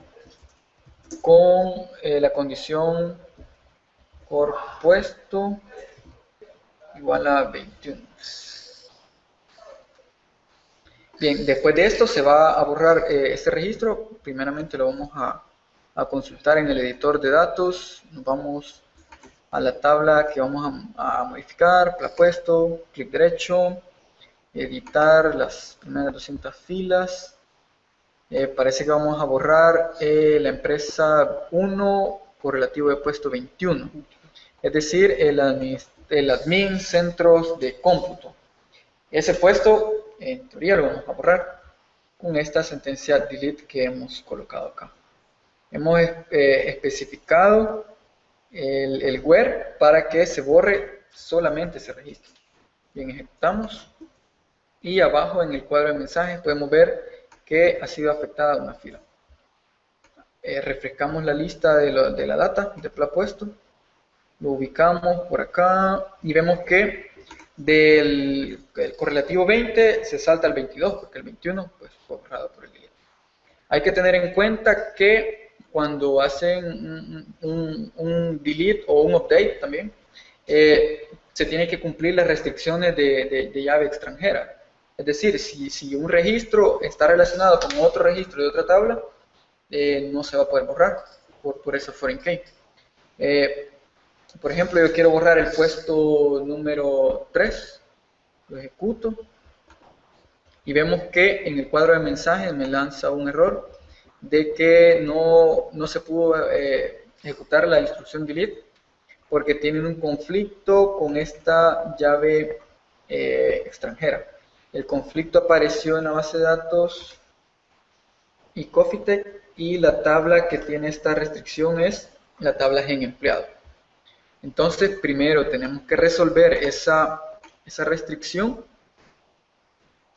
[SPEAKER 1] con la condición por puesto igual a 21. Bien, después de esto se va a borrar este registro. Primeramente lo vamos a consultar en el editor de datos. Nos vamos a la tabla que vamos a modificar, puesto, clic derecho, editar las primeras 200 filas. Parece que vamos a borrar la empresa 1 correlativo de puesto 21. Es decir, el admin centros de cómputo. Ese puesto, en teoría, lo vamos a borrar con esta sentencia delete que hemos colocado acá. Hemos especificado el where para que se borre solamente ese registro. Bien, ejecutamos. Y abajo en el cuadro de mensajes podemos ver que ha sido afectada una fila. Refrescamos la lista de la data de puesto. Lo ubicamos por acá y vemos que del correlativo 20 se salta al 22 porque el 21 pues, fue borrado por el delete. Hay que tener en cuenta que cuando hacen un delete o un update también, se tiene que cumplir las restricciones de llave extranjera. Es decir, si un registro está relacionado con otro registro de otra tabla, no se va a poder borrar por esa foreign key. Por ejemplo, yo quiero borrar el puesto número 3, lo ejecuto y vemos que en el cuadro de mensajes me lanza un error de que no se pudo ejecutar la instrucción delete porque tienen un conflicto con esta llave extranjera. El conflicto apareció en la base de datos y Cofitec, y la tabla que tiene esta restricción es la tabla gen empleado. Entonces, primero tenemos que resolver esa restricción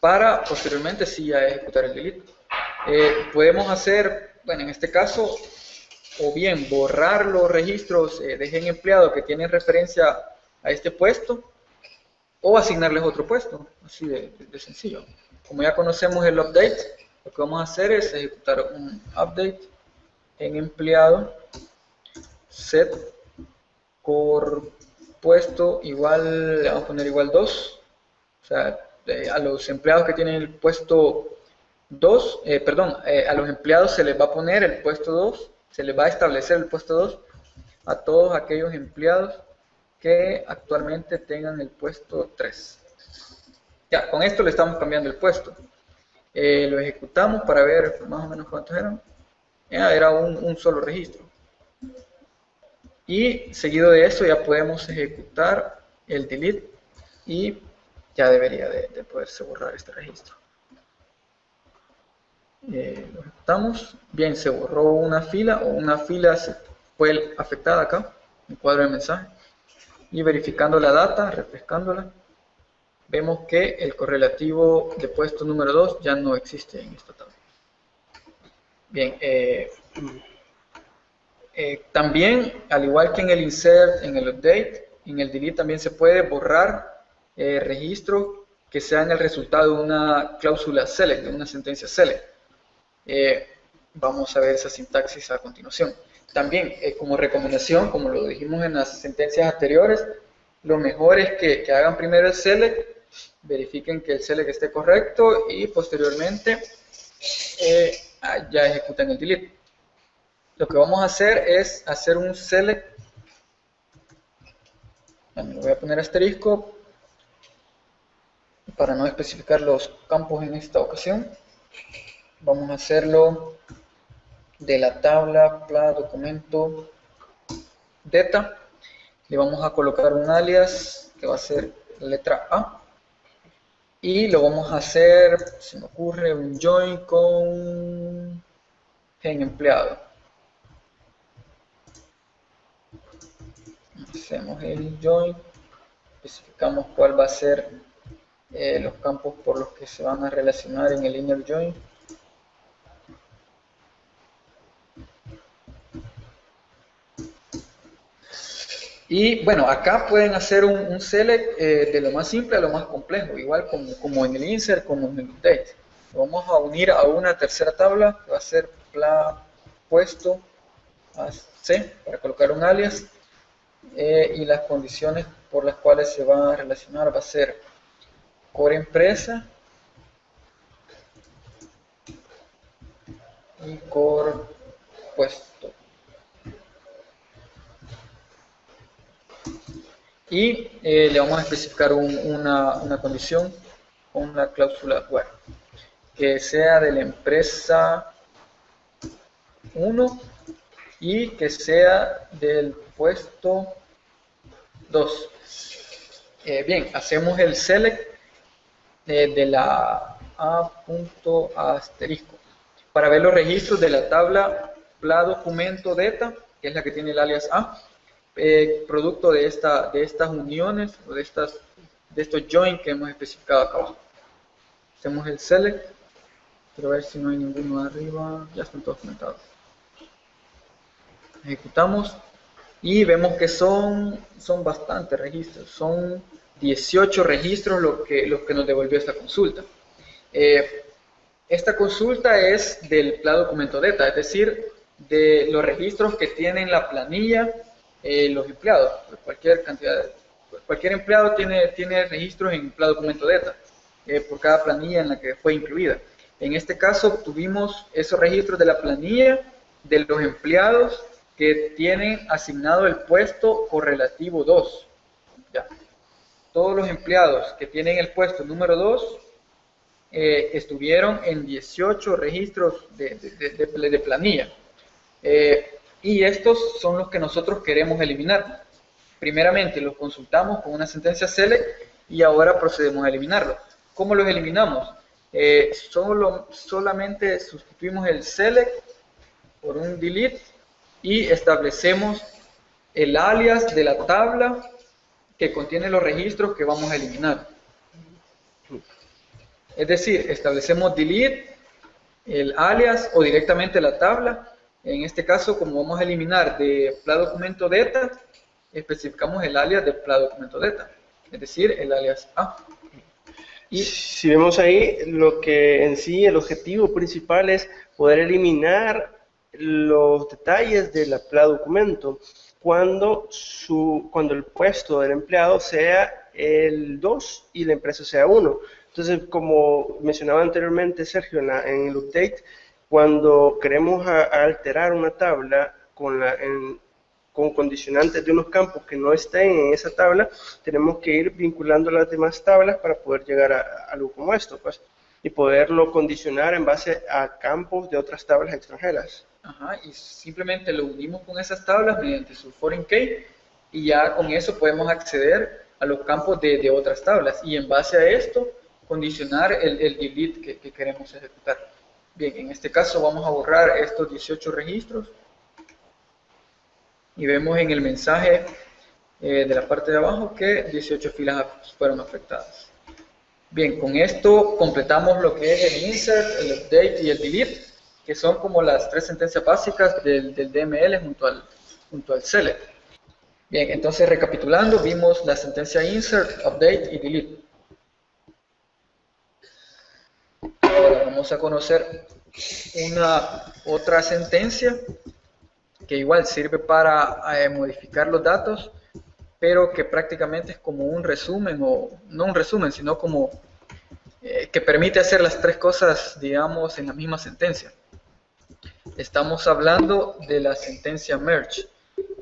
[SPEAKER 1] para posteriormente sí a ejecutar el delete. Podemos hacer, bueno, en este caso, o bien borrar los registros de gen empleado que tienen referencia a este puesto, o asignarles otro puesto, así de sencillo. Como ya conocemos el update, lo que vamos a hacer es ejecutar un update en empleado set por puesto igual, le vamos a poner igual 2, o sea, a los empleados que tienen el puesto 2, a los empleados se les va a poner el puesto 2, se les va a establecer el puesto 2 a todos aquellos empleados que actualmente tengan el puesto 3. Ya, con esto le estamos cambiando el puesto. Lo ejecutamos para ver más o menos cuántos eran. Era un solo registro. Y seguido de eso ya podemos ejecutar el delete y ya debería de poderse borrar este registro. Lo ejecutamos. Bien, se borró una fila, o una fila fue afectada acá, en el cuadro de mensaje. Y verificando la data, refrescándola, vemos que el correlativo de puesto número 2 ya no existe en esta tabla. Bien, también, al igual que en el insert, en el update, en el delete también se puede borrar registros que sean el resultado de una cláusula select, de una sentencia select. Vamos a ver esa sintaxis a continuación. También, como recomendación, como lo dijimos en las sentencias anteriores, lo mejor es que hagan primero el select, verifiquen que el select esté correcto y posteriormente ya ejecuten el delete. Lo que vamos a hacer es hacer un select, me lo voy a poner asterisco para no especificar los campos en esta ocasión. Vamos a hacerlo de la tabla pla documento data. Le vamos a colocar un alias que va a ser la letra A. Y lo vamos a hacer, se me ocurre, un join con gen empleado. Hacemos el join, especificamos cuál va a ser los campos por los que se van a relacionar en el inner join. Y bueno, acá pueden hacer un select de lo más simple a lo más complejo, igual como en el insert, como en el update. Lo vamos a unir a una tercera tabla, que va a ser pla puesto a C, para colocar un alias. Y las condiciones por las cuales se va a relacionar va a ser core empresa y core puesto. Y le vamos a especificar una condición con una cláusula where, que sea de la empresa 1 y que sea del puesto 2. Bien, hacemos el select de la A punto asterisco para ver los registros de la tabla pla documento data, que es la que tiene el alias A, producto de estas uniones o de estos join que hemos especificado acá abajo. Hacemos el select, quiero ver si no hay ninguno arriba, ya están todos conectados. Ejecutamos y vemos que son bastantes registros, son 18 registros los que nos devolvió esta consulta. Esta consulta es del pla documento data, es decir, de los registros que tienen la planilla los empleados. Cualquier empleado tiene registros en pla documento data por cada planilla en la que fue incluida. En este caso obtuvimos esos registros de la planilla de los empleados que tienen asignado el puesto correlativo 2. Ya. Todos los empleados que tienen el puesto número 2 estuvieron en 18 registros de planilla. y estos son los que nosotros queremos eliminar. Primeramente los consultamos con una sentencia select y ahora procedemos a eliminarlos. ¿Cómo los eliminamos? Solamente sustituimos el select por un delete y establecemos el alias de la tabla que contiene los registros que vamos a eliminar. Es decir, establecemos delete, el alias o directamente la tabla. En este caso, como vamos a eliminar de pla documento data, especificamos el alias de pla documento data, es decir, el alias A.
[SPEAKER 3] Y si vemos ahí, lo que en sí el objetivo principal es poder eliminar los detalles de la pla documento cuando el puesto del empleado sea el 2 y la empresa sea 1. Entonces, como mencionaba anteriormente Sergio en el update, cuando queremos alterar una tabla con condicionantes de unos campos que no estén en esa tabla, tenemos que ir vinculando las demás tablas para poder llegar a algo como esto, pues, y poderlo condicionar en base a campos de otras tablas extranjeras.
[SPEAKER 1] Ajá, y simplemente lo unimos con esas tablas mediante su foreign key y ya con eso podemos acceder a los campos de otras tablas y en base a esto condicionar el delete que queremos ejecutar. Bien, en este caso vamos a borrar estos 18 registros y vemos en el mensaje de la parte de abajo que 18 filas fueron afectadas. Bien, con esto completamos lo que es el insert, el update y el delete, que son como las tres sentencias básicas del DML junto al select. Bien, entonces recapitulando, vimos la sentencia insert, update y delete. Ahora vamos a conocer otra sentencia que igual sirve para modificar los datos, pero que prácticamente es como un resumen, o no un resumen, sino como que permite hacer las tres cosas, digamos, en la misma sentencia. Estamos hablando de la sentencia merge.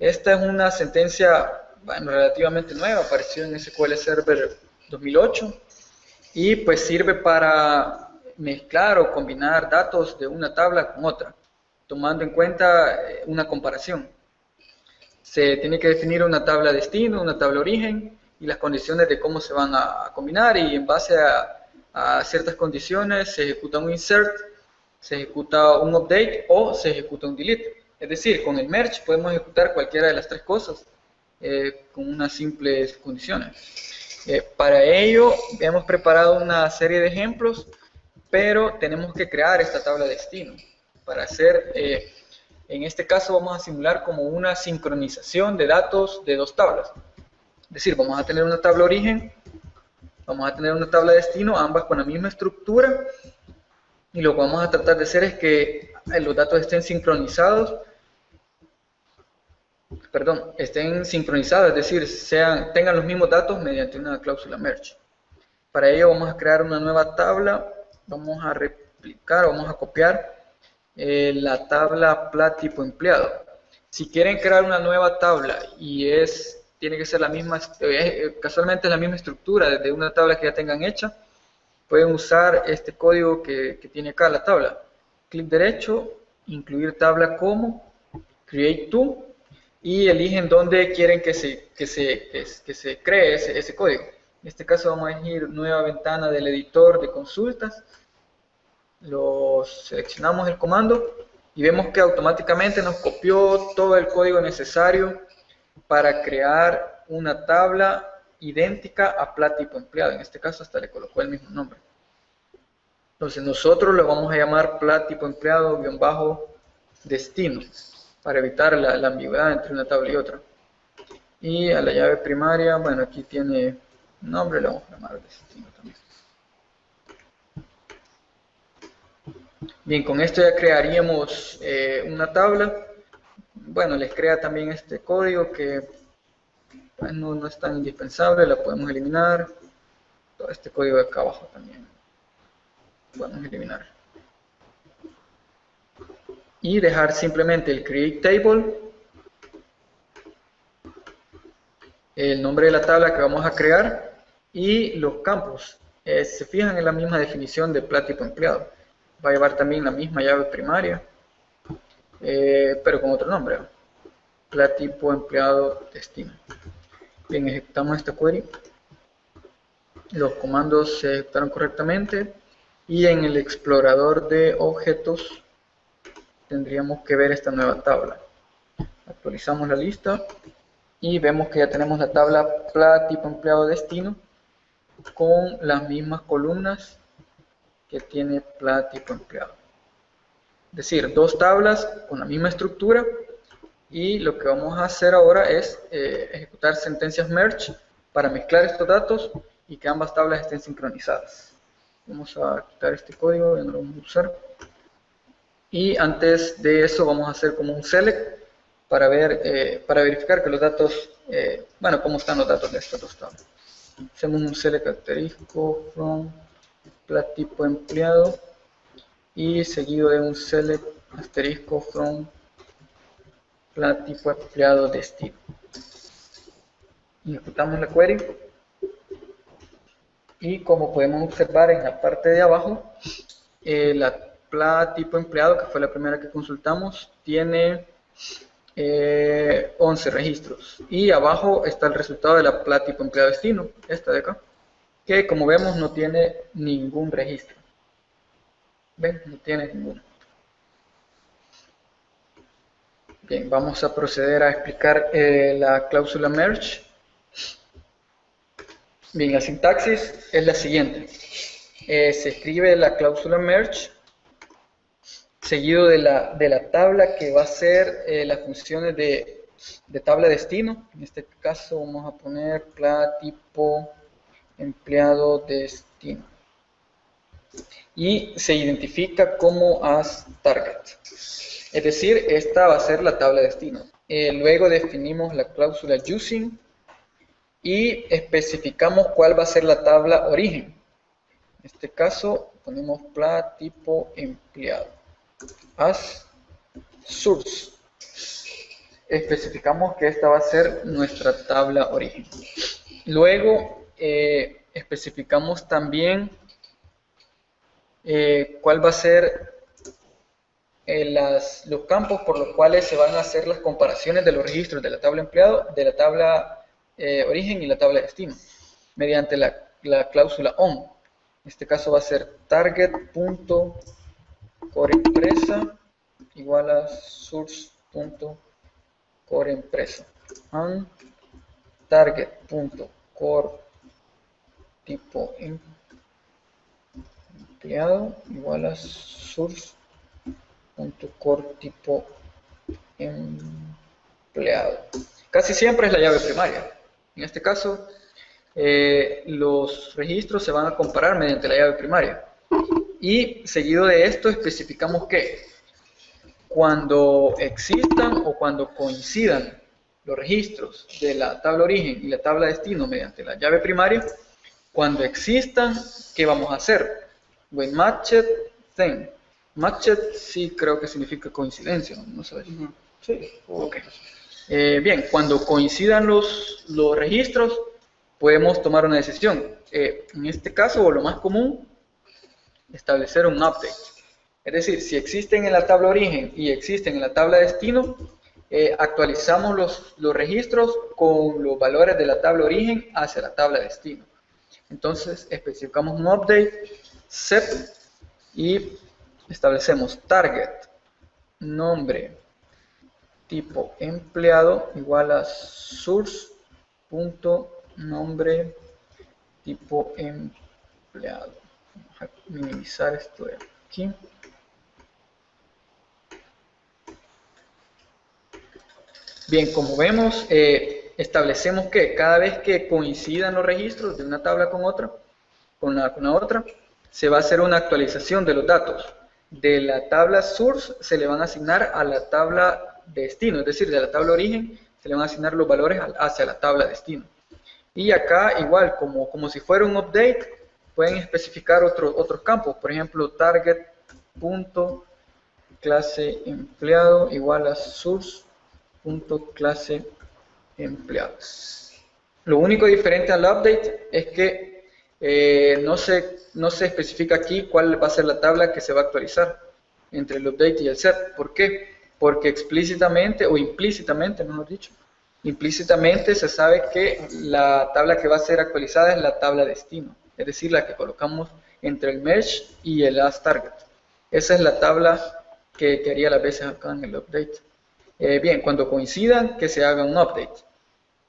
[SPEAKER 1] Esta es una sentencia relativamente nueva, apareció en SQL Server 2008 y pues sirve para mezclar o combinar datos de una tabla con otra, tomando en cuenta una comparación. Se tiene que definir una tabla destino, una tabla origen y las condiciones de cómo se van a combinar, y en base a ciertas condiciones se ejecuta un insert, se ejecuta un update o se ejecuta un delete. Es decir, con el merge podemos ejecutar cualquiera de las tres cosas con unas simples condiciones. Para ello hemos preparado una serie de ejemplos, pero tenemos que crear esta tabla destino. Para hacer, en este caso vamos a simular como una sincronización de datos de dos tablas. Es decir, vamos a tener una tabla origen, vamos a tener una tabla destino, ambas con la misma estructura, y lo que vamos a tratar de hacer es que los datos estén sincronizados, es decir, tengan los mismos datos mediante una cláusula merge. Para ello vamos a crear una nueva tabla, vamos a replicar, vamos a copiar la tabla pla tipo empleado. Si quieren crear una nueva tabla y tiene que ser la misma, casualmente es la misma estructura desde una tabla que ya tengan hecha, pueden usar este código que tiene acá la tabla. Clic derecho, incluir tabla como, create to, y eligen dónde quieren que se cree ese código. En este caso vamos a elegir nueva ventana del editor de consultas, seleccionamos el comando y vemos que automáticamente nos copió todo el código necesario para crear una tabla idéntica a pla tipo empleado. En este caso hasta le colocó el mismo nombre. Entonces nosotros lo vamos a llamar pla tipo empleado _destino para evitar la ambigüedad entre una tabla y otra. Y a la llave primaria, bueno, aquí tiene un nombre, le vamos a llamar destino también. Bien, con esto ya crearíamos una tabla. Bueno, les crea también este código que pues, no es tan indispensable, la podemos eliminar. Todo este código de acá abajo también podemos eliminar. Y dejar simplemente el create table, el nombre de la tabla que vamos a crear y los campos. Se fijan en la misma definición de pla tipo empleado. Va a llevar también la misma llave primaria. pero con otro nombre, ¿no? Tipo empleado destino. Bien, ejecutamos esta query. Los comandos se ejecutaron correctamente y en el explorador de objetos tendríamos que ver esta nueva tabla. Actualizamos la lista y vemos que ya tenemos la tabla tipo empleado destino con las mismas columnas que tiene tipo empleado. Es decir, dos tablas con la misma estructura, y lo que vamos a hacer ahora es ejecutar sentencias merge para mezclar estos datos y que ambas tablas estén sincronizadas. Vamos a quitar este código, ya no lo vamos a usar. Y antes de eso vamos a hacer como un select para verificar que los datos, bueno, cómo están los datos de estas dos tablas. Hacemos un select asterisco from tipo empleado y seguido de un select asterisco from tipo empleado destino. Ejecutamos la query y como podemos observar en la parte de abajo, la tipo empleado, que fue la primera que consultamos, tiene 11 registros, y abajo está el resultado de la tipo empleado destino, esta de acá, que como vemos no tiene ningún registro. ¿Ven? No tiene ninguno. Bien, vamos a proceder a explicar la cláusula merge. Bien, la sintaxis es la siguiente. Se escribe la cláusula merge seguido de la tabla que va a ser las funciones de tabla destino. En este caso vamos a poner tipo empleado destino. Y se identifica como as target. Es decir, esta va a ser la tabla destino. Luego definimos la cláusula using y especificamos cuál va a ser la tabla origen. En este caso ponemos tipo empleado as source. Especificamos que esta va a ser nuestra tabla origen. Luego especificamos también cuál va a ser los campos por los cuales se van a hacer las comparaciones de los registros de la tabla empleado, de la tabla origen y la tabla destino, mediante la cláusula on. En este caso va a ser target.coreempresa igual a source.coreempresa and target.core tipo empleado igual a source.core tipo empleado. Casi siempre es la llave primaria. En este caso, los registros se van a comparar mediante la llave primaria. Y seguido de esto especificamos que cuando existan o cuando coincidan los registros de la tabla origen y la tabla destino mediante la llave primaria, cuando existan, ¿qué vamos a hacer? When matched, then. Matched sí creo que significa coincidencia, ¿no sabes? Sí, ok. Bien, cuando coincidan los registros, podemos tomar una decisión. En este caso, o lo más común, establecer un update. Es decir, si existen en la tabla origen y existen en la tabla destino, actualizamos los registros con los valores de la tabla origen hacia la tabla destino. Entonces, especificamos un update, set, y establecemos target, nombre, tipo empleado igual a source.nombre tipo empleado. Vamos a minimizar esto de aquí. Bien, como vemos, establecemos que cada vez que coincidan los registros de una tabla con otra, con la otra, se va a hacer una actualización de los datos. De la tabla source se le van a asignar a la tabla destino, es decir, de la tabla origen se le van a asignar los valores hacia la tabla destino. Y acá igual, como si fuera un update, pueden especificar otros campos, por ejemplo, target.clase empleado igual a source.clase empleado. Lo único diferente al update es que no se especifica aquí cuál va a ser la tabla que se va a actualizar entre el update y el set. ¿Por qué? porque explícitamente, o implícitamente, mejor dicho, implícitamente se sabe que la tabla que va a ser actualizada es la tabla destino, es decir, la que colocamos entre el merge y el last target. Esa es la tabla que haría las veces acá en el update. Bien, cuando coincidan, que se haga un update.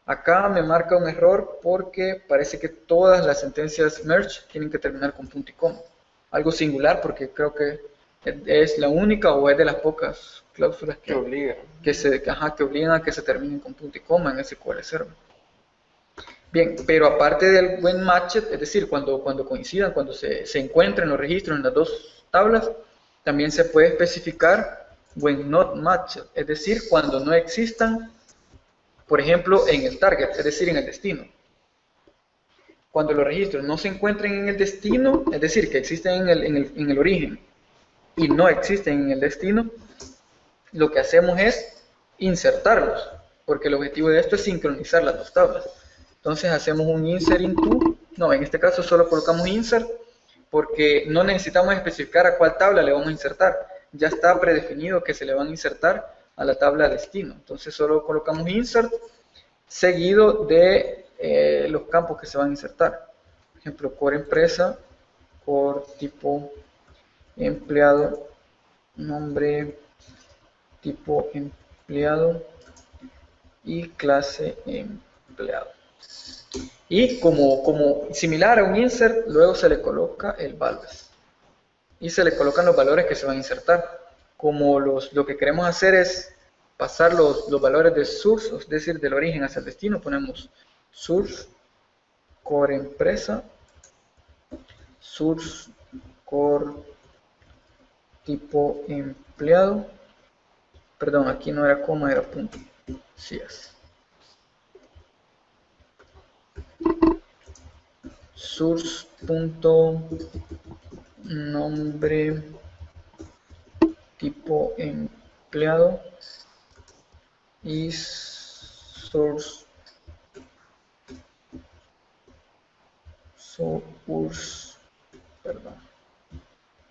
[SPEAKER 1] Acá me marca un error porque parece que todas las sentencias merge tienen que terminar con punto y coma. Algo singular porque creo que es la única o es de las pocas cláusulas
[SPEAKER 3] Que obligan.
[SPEAKER 1] que obligan a que se terminen con punto y coma en SQL Server. Bien, pero aparte del when matched, es decir, cuando coincidan, cuando se encuentren los registros en las dos tablas, también se puede especificar when not matched, es decir, cuando no existan, por ejemplo, en el target, es decir, en el destino. Cuando los registros no se encuentren en el destino, es decir, que existen en el origen y no existen en el destino, lo que hacemos es insertarlos, porque el objetivo de esto es sincronizar las dos tablas. Entonces hacemos un insert into, no, en este caso solo colocamos insert, porque no necesitamos especificar a cuál tabla le vamos a insertar. Ya está predefinido que se le van a insertar a la tabla destino. Entonces solo colocamos insert seguido de los campos que se van a insertar. Por ejemplo, core empresa, core tipo empleado, nombre tipo empleado y clase empleado. Y como similar a un insert, luego se le coloca el values y se le colocan los valores que se van a insertar. Como lo que queremos hacer es pasar los valores de source, es decir, del origen hacia el destino, ponemos source core empresa, source core tipo empleado, perdón, aquí no era coma, era punto, sí es. Source.nombre tipo empleado y source perdón,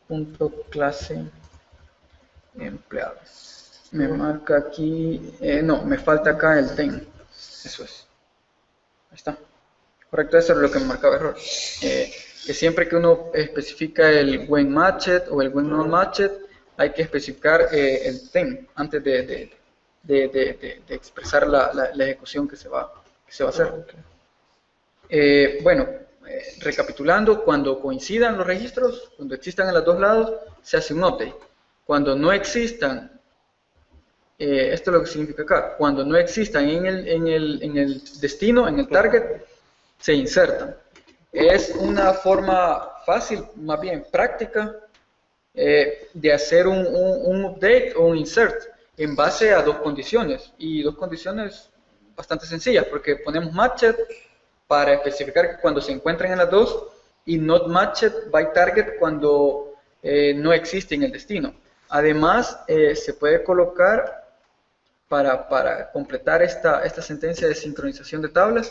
[SPEAKER 1] punto clase empleado. Me marca aquí, no, me falta acá el ten, eso es, ahí está. Correcto, eso es lo que me marcaba error. Que siempre que uno especifica el when matched o el when not matched, hay que especificar el ten antes de expresar la ejecución que se va a hacer. Bueno, recapitulando, cuando coincidan los registros, cuando existan en los dos lados, se hace un update. Cuando no existan, esto es lo que significa acá, cuando no existan en el destino, en el target, se insertan. Es una forma fácil, más bien práctica, de hacer un update o un insert en base a dos condiciones, y dos condiciones bastante sencillas, porque ponemos matched para especificar que cuando se encuentren en las dos, y not matched by target cuando no existe en el destino. Además, se puede colocar para completar esta sentencia de sincronización de tablas,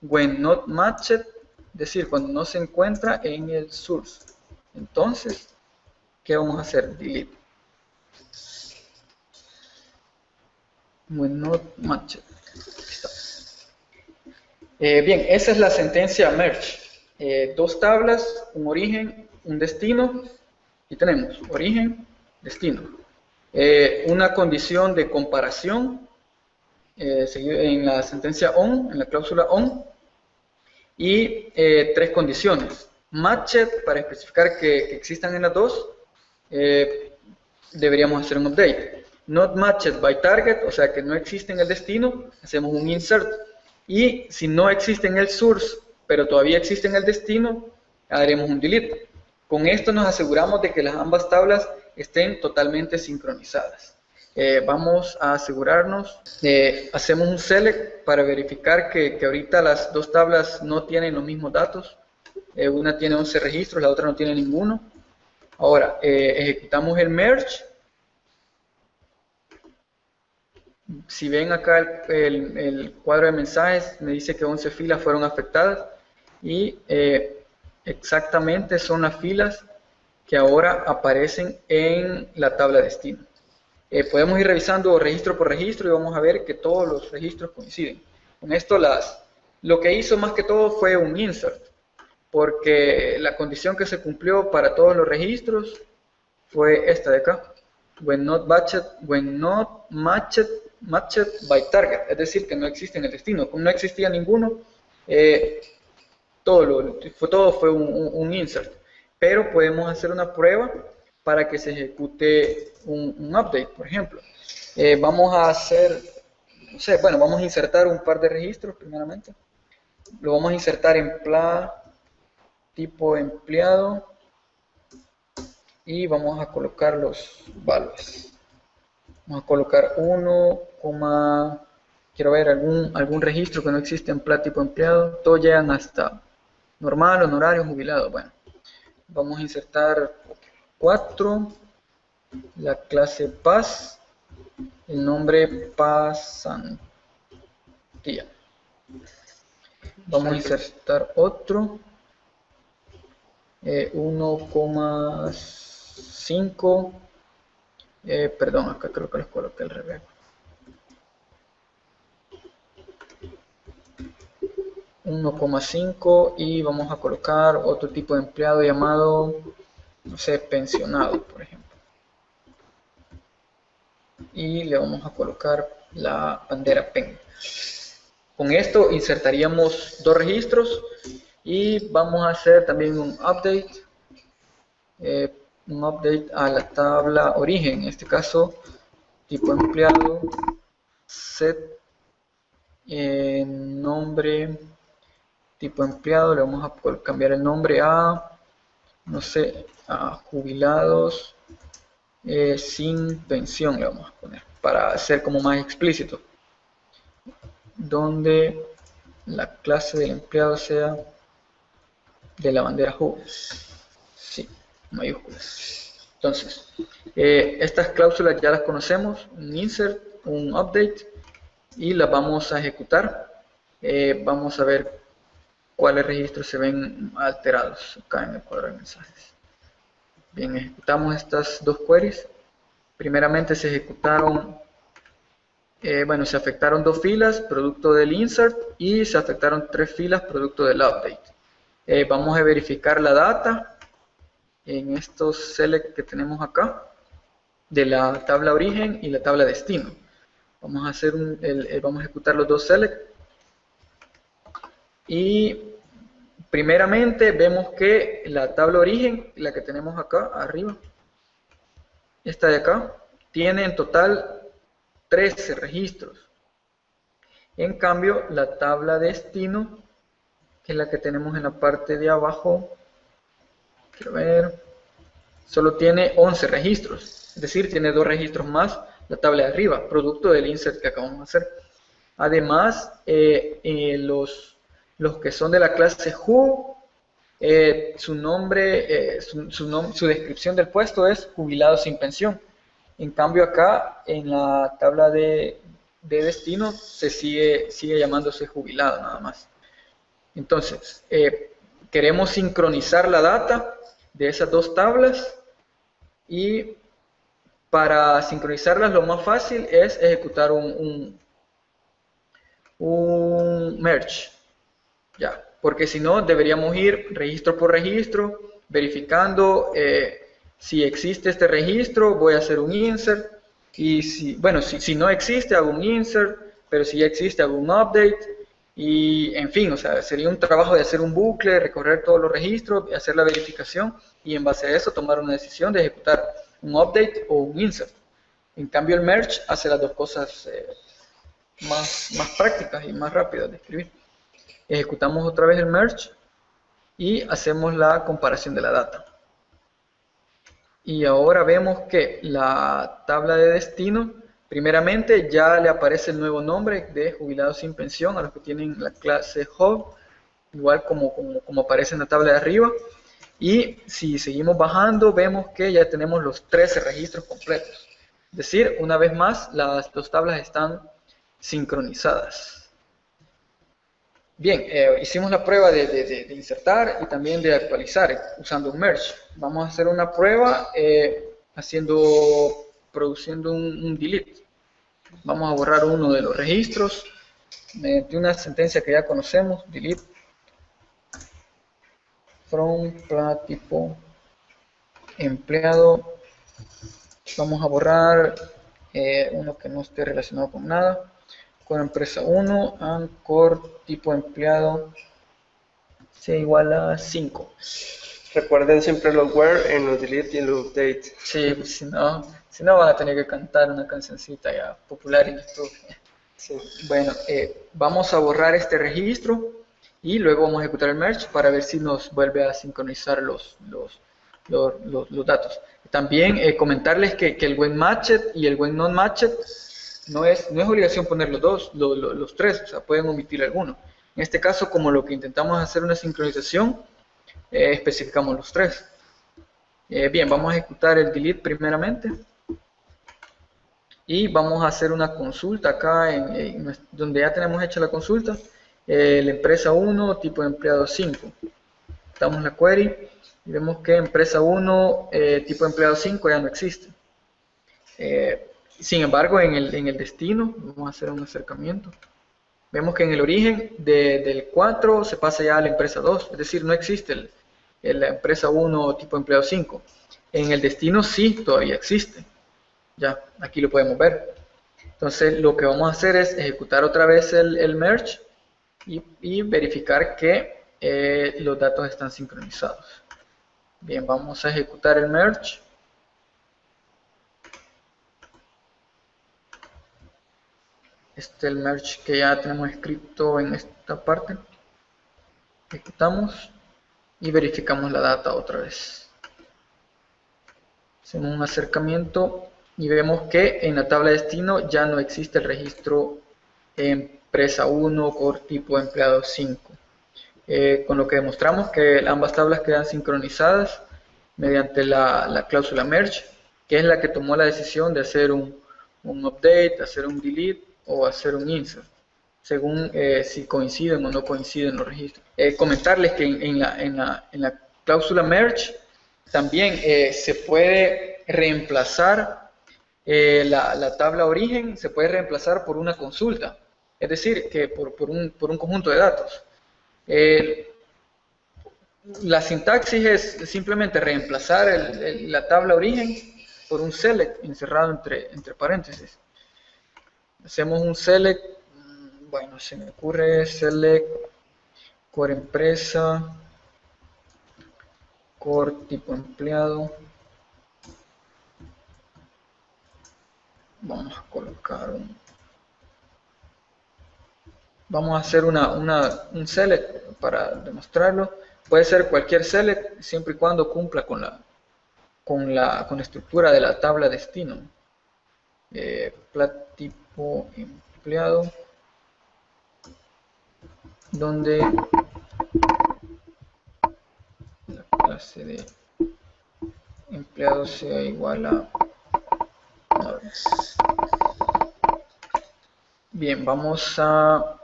[SPEAKER 1] when not matched, es decir, cuando no se encuentra en el source. Entonces, ¿qué vamos a hacer? Delete. When not matched. Está. Bien, esa es la sentencia merge. Dos tablas, un origen, un destino, y tenemos origen, destino. Una condición de comparación en la sentencia on, en la cláusula on, y tres condiciones. Matched, para especificar que existan en las dos, deberíamos hacer un update. Not matched by target, o sea que no existe en el destino, hacemos un insert. Y si no existe en el source, pero todavía existe en el destino, haremos un delete. Con esto nos aseguramos de que las ambas tablas estén totalmente sincronizadas. Vamos a asegurarnos, hacemos un select para verificar que ahorita las dos tablas no tienen los mismos datos. Una tiene 11 registros, la otra no tiene ninguno. Ahora, ejecutamos el merge. Si ven acá el cuadro de mensajes, me dice que 11 filas fueron afectadas, y exactamente son las filas que ahora aparecen en la tabla destino. Podemos ir revisando registro por registro y vamos a ver que todos los registros coinciden. Con esto lo que hizo más que todo fue un insert, porque la condición que se cumplió para todos los registros fue esta de acá. When not matched by target, es decir, que no existe en el destino. Como no existía ninguno, todo fue un insert. Pero podemos hacer una prueba para que se ejecute un update, por ejemplo. Vamos a hacer, no sé, bueno, vamos a insertar un par de registros primeramente. Lo vamos a insertar en tipo empleado y vamos a colocar los valores. Vamos a colocar 1, quiero ver algún registro que no existe en tipo empleado. Todos llegan hasta normal, honorario, jubilado. Bueno, vamos a insertar 4, la clase PAS, el nombre pasantía. Vamos a insertar otro, 1,5, perdón, acá creo que los coloqué al revés. 1,5 y vamos a colocar otro tipo de empleado llamado, no sé, pensionado, por ejemplo. Y le vamos a colocar la bandera PEN. Con esto insertaríamos 2 registros y vamos a hacer también un update a la tabla origen, en este caso tipo empleado, set nombre, tipo empleado, le vamos a cambiar el nombre a, no sé, a jubilados sin pensión, le vamos a poner, para ser como más explícito, donde la clase del empleado sea de la bandera joven, sí, mayúsculas. Entonces, estas cláusulas ya las conocemos, un insert, un update, y las vamos a ejecutar. Vamos a ver cuáles registros se ven alterados acá en el cuadro de mensajes. Bien, ejecutamos estas 2 queries. Primeramente se ejecutaron, se afectaron 2 filas, producto del insert, y se afectaron 3 filas, producto del update. Vamos a verificar la data en estos select que tenemos acá, de la tabla origen y la tabla destino. Vamos a hacer vamos a ejecutar los 2 select. Y primeramente vemos que la tabla origen, la que tenemos acá arriba, esta de acá, tiene en total 13 registros. En cambio, la tabla destino, que es la que tenemos en la parte de abajo, quiero ver, solo tiene 11 registros. Es decir, tiene 2 registros más la tabla de arriba, producto del insert que acabamos de hacer. Además, los que son de la clase Who, su nombre, su descripción del puesto es jubilado sin pensión. En cambio acá, en la tabla de destino, se sigue llamándose jubilado nada más. Entonces, queremos sincronizar la data de esas 2 tablas, y para sincronizarlas lo más fácil es ejecutar un merge. Ya, porque si no deberíamos ir registro por registro, verificando si existe este registro, voy a hacer un insert, y si no existe, hago un insert, pero si ya existe, hago un update, y en fin, o sea, sería un trabajo de hacer un bucle, recorrer todos los registros, hacer la verificación, y en base a eso tomar una decisión de ejecutar un update o un insert. En cambio el merge hace las 2 cosas más prácticas y más rápidas de escribir. Ejecutamos otra vez el merge y hacemos la comparación de la data. Y ahora vemos que la tabla de destino, primeramente ya le aparece el nuevo nombre de jubilados sin pensión a los que tienen la clase Hub, igual como aparece en la tabla de arriba. Y si seguimos bajando, vemos que ya tenemos los 13 registros completos. Es decir, una vez más, las 2 tablas están sincronizadas. Bien, hicimos la prueba de insertar y también de actualizar usando un merge. Vamos a hacer una prueba haciendo produciendo un delete. Vamos a borrar uno de los registros mediante una sentencia que ya conocemos, delete from tipo empleado. Vamos a borrar uno que no esté relacionado con nada. Con empresa 1, Anchor tipo empleado sea igual a 5.
[SPEAKER 3] Recuerden siempre los where en los delete y en los update.
[SPEAKER 1] Sí, pues, si no van a tener que cantar una cancioncita ya popular en YouTube.
[SPEAKER 3] Sí.
[SPEAKER 1] Bueno, vamos a borrar este registro y luego vamos a ejecutar el merge para ver si nos vuelve a sincronizar los datos. También comentarles que el when matched y el when not matched no es obligación poner los tres, o sea, pueden omitir alguno. En este caso, como lo que intentamos hacer una sincronización, especificamos los tres. Bien, vamos a ejecutar el delete primeramente. Y vamos a hacer una consulta acá, donde ya tenemos hecha la consulta. La empresa 1, tipo de empleado 5. Damos la query y vemos que empresa 1, tipo de empleado 5 ya no existe. Sin embargo, en el destino, vamos a hacer un acercamiento. Vemos que en el origen del 4 se pasa ya a la empresa 2, es decir, no existe la empresa 1 tipo empleado 5. En el destino sí, todavía existe. Ya, aquí lo podemos ver. Entonces, lo que vamos a hacer es ejecutar otra vez el merge y verificar que los datos están sincronizados. Bien, vamos a ejecutar el merge. Este es el merge que ya tenemos escrito en esta parte. Ejecutamos y verificamos la data otra vez. Hacemos un acercamiento y vemos que en la tabla de destino ya no existe el registro empresa 1 por tipo empleado 5. Con lo que demostramos que ambas tablas quedan sincronizadas mediante la cláusula merge, que es la que tomó la decisión de hacer un update, hacer un delete o hacer un insert, según si coinciden o no coinciden los registros. Comentarles que en la cláusula merge también se puede reemplazar la tabla origen, se puede reemplazar por una consulta, es decir, que por un conjunto de datos. La sintaxis es simplemente reemplazar la tabla origen por un select encerrado entre paréntesis. Hacemos un select, bueno, se me ocurre select core empresa, core tipo empleado. Vamos a colocar vamos a hacer un select para demostrarlo. Puede ser cualquier select siempre y cuando cumpla con la estructura de la tabla destino. Plat tipo empleado, donde la clase de empleado sea igual a 9. Bien, vamos a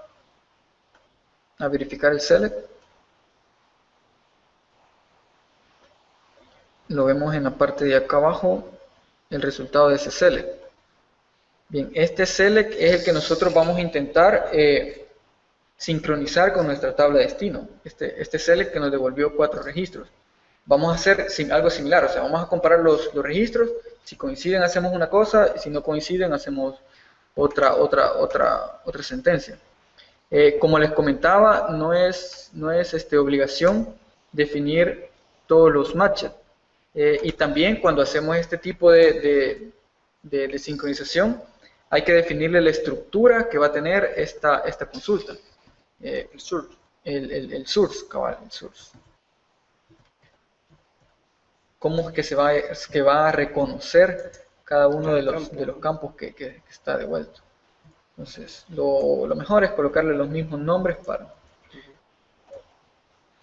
[SPEAKER 1] verificar el select. Lo vemos en la parte de acá abajo, el resultado de ese select. Bien, este select es el que nosotros vamos a intentar sincronizar con nuestra tabla de destino. Este select que nos devolvió 4 registros. Vamos a hacer algo similar, o sea, vamos a comparar los registros. Si coinciden hacemos una cosa, y si no coinciden hacemos otra sentencia. Como les comentaba, no es obligación definir todos los matches. Y también cuando hacemos este tipo de sincronización, hay que definirle la estructura que va a tener esta consulta. El source. El source, cabal, el source. Cómo es que va a reconocer cada uno de los campos que está devuelto. Entonces, lo mejor es colocarle los mismos nombres para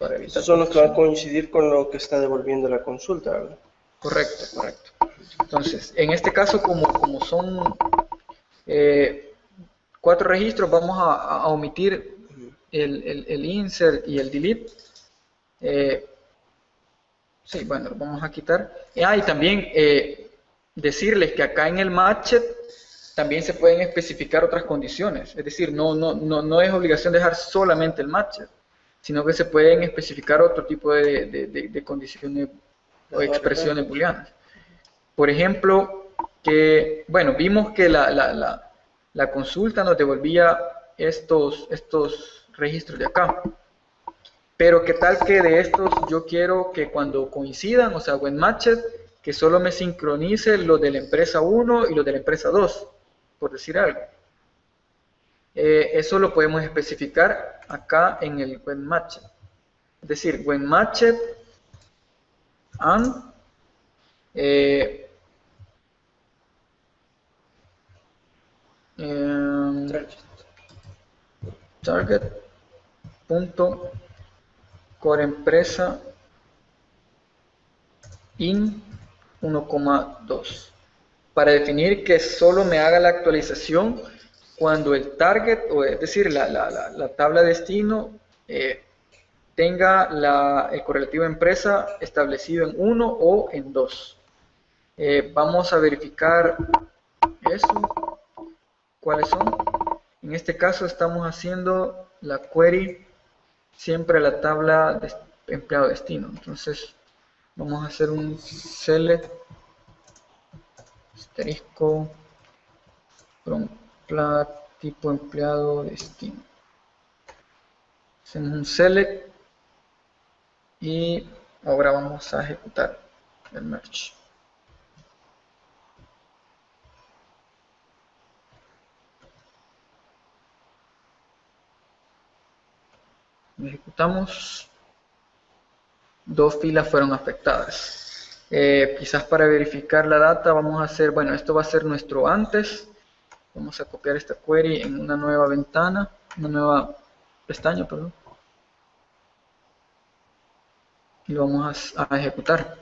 [SPEAKER 1] evitar.
[SPEAKER 3] Esos son los que van a coincidir con lo que está devolviendo la consulta, ¿verdad?
[SPEAKER 1] Correcto, correcto. Entonces, en este caso, como son 4 registros, vamos a omitir el insert y el delete. Sí, bueno, lo vamos a quitar. Y también decirles que acá en el matched también se pueden especificar otras condiciones. Es decir, no es obligación dejar solamente el matched, sino que se pueden especificar otro tipo de condiciones o expresiones booleanas. Por ejemplo, que, bueno, vimos que la consulta nos devolvía estos registros de acá. Pero qué tal que de estos yo quiero que cuando coincidan, o sea, when matched, que solo me sincronice los de la empresa 1 y los de la empresa 2, por decir algo. Eso lo podemos especificar acá en el when matched. Es decir, when matched and target.coreempresa in 1,2 para definir que solo me haga la actualización cuando el target, o es decir, la tabla destino, tenga el correlativo empresa establecido en 1 o en 2. Vamos a verificar eso. ¿Cuáles son? En este caso estamos haciendo la query siempre a la tabla de empleado destino. Entonces vamos a hacer un select asterisco from tipo empleado destino. Hacemos un select y ahora vamos a ejecutar el merge. Ejecutamos, 2 filas fueron afectadas. Quizás para verificar la data vamos a hacer, bueno, esto va a ser nuestro antes. Vamos a copiar esta query en una nueva ventana, una nueva pestaña, perdón. Y lo vamos a ejecutar.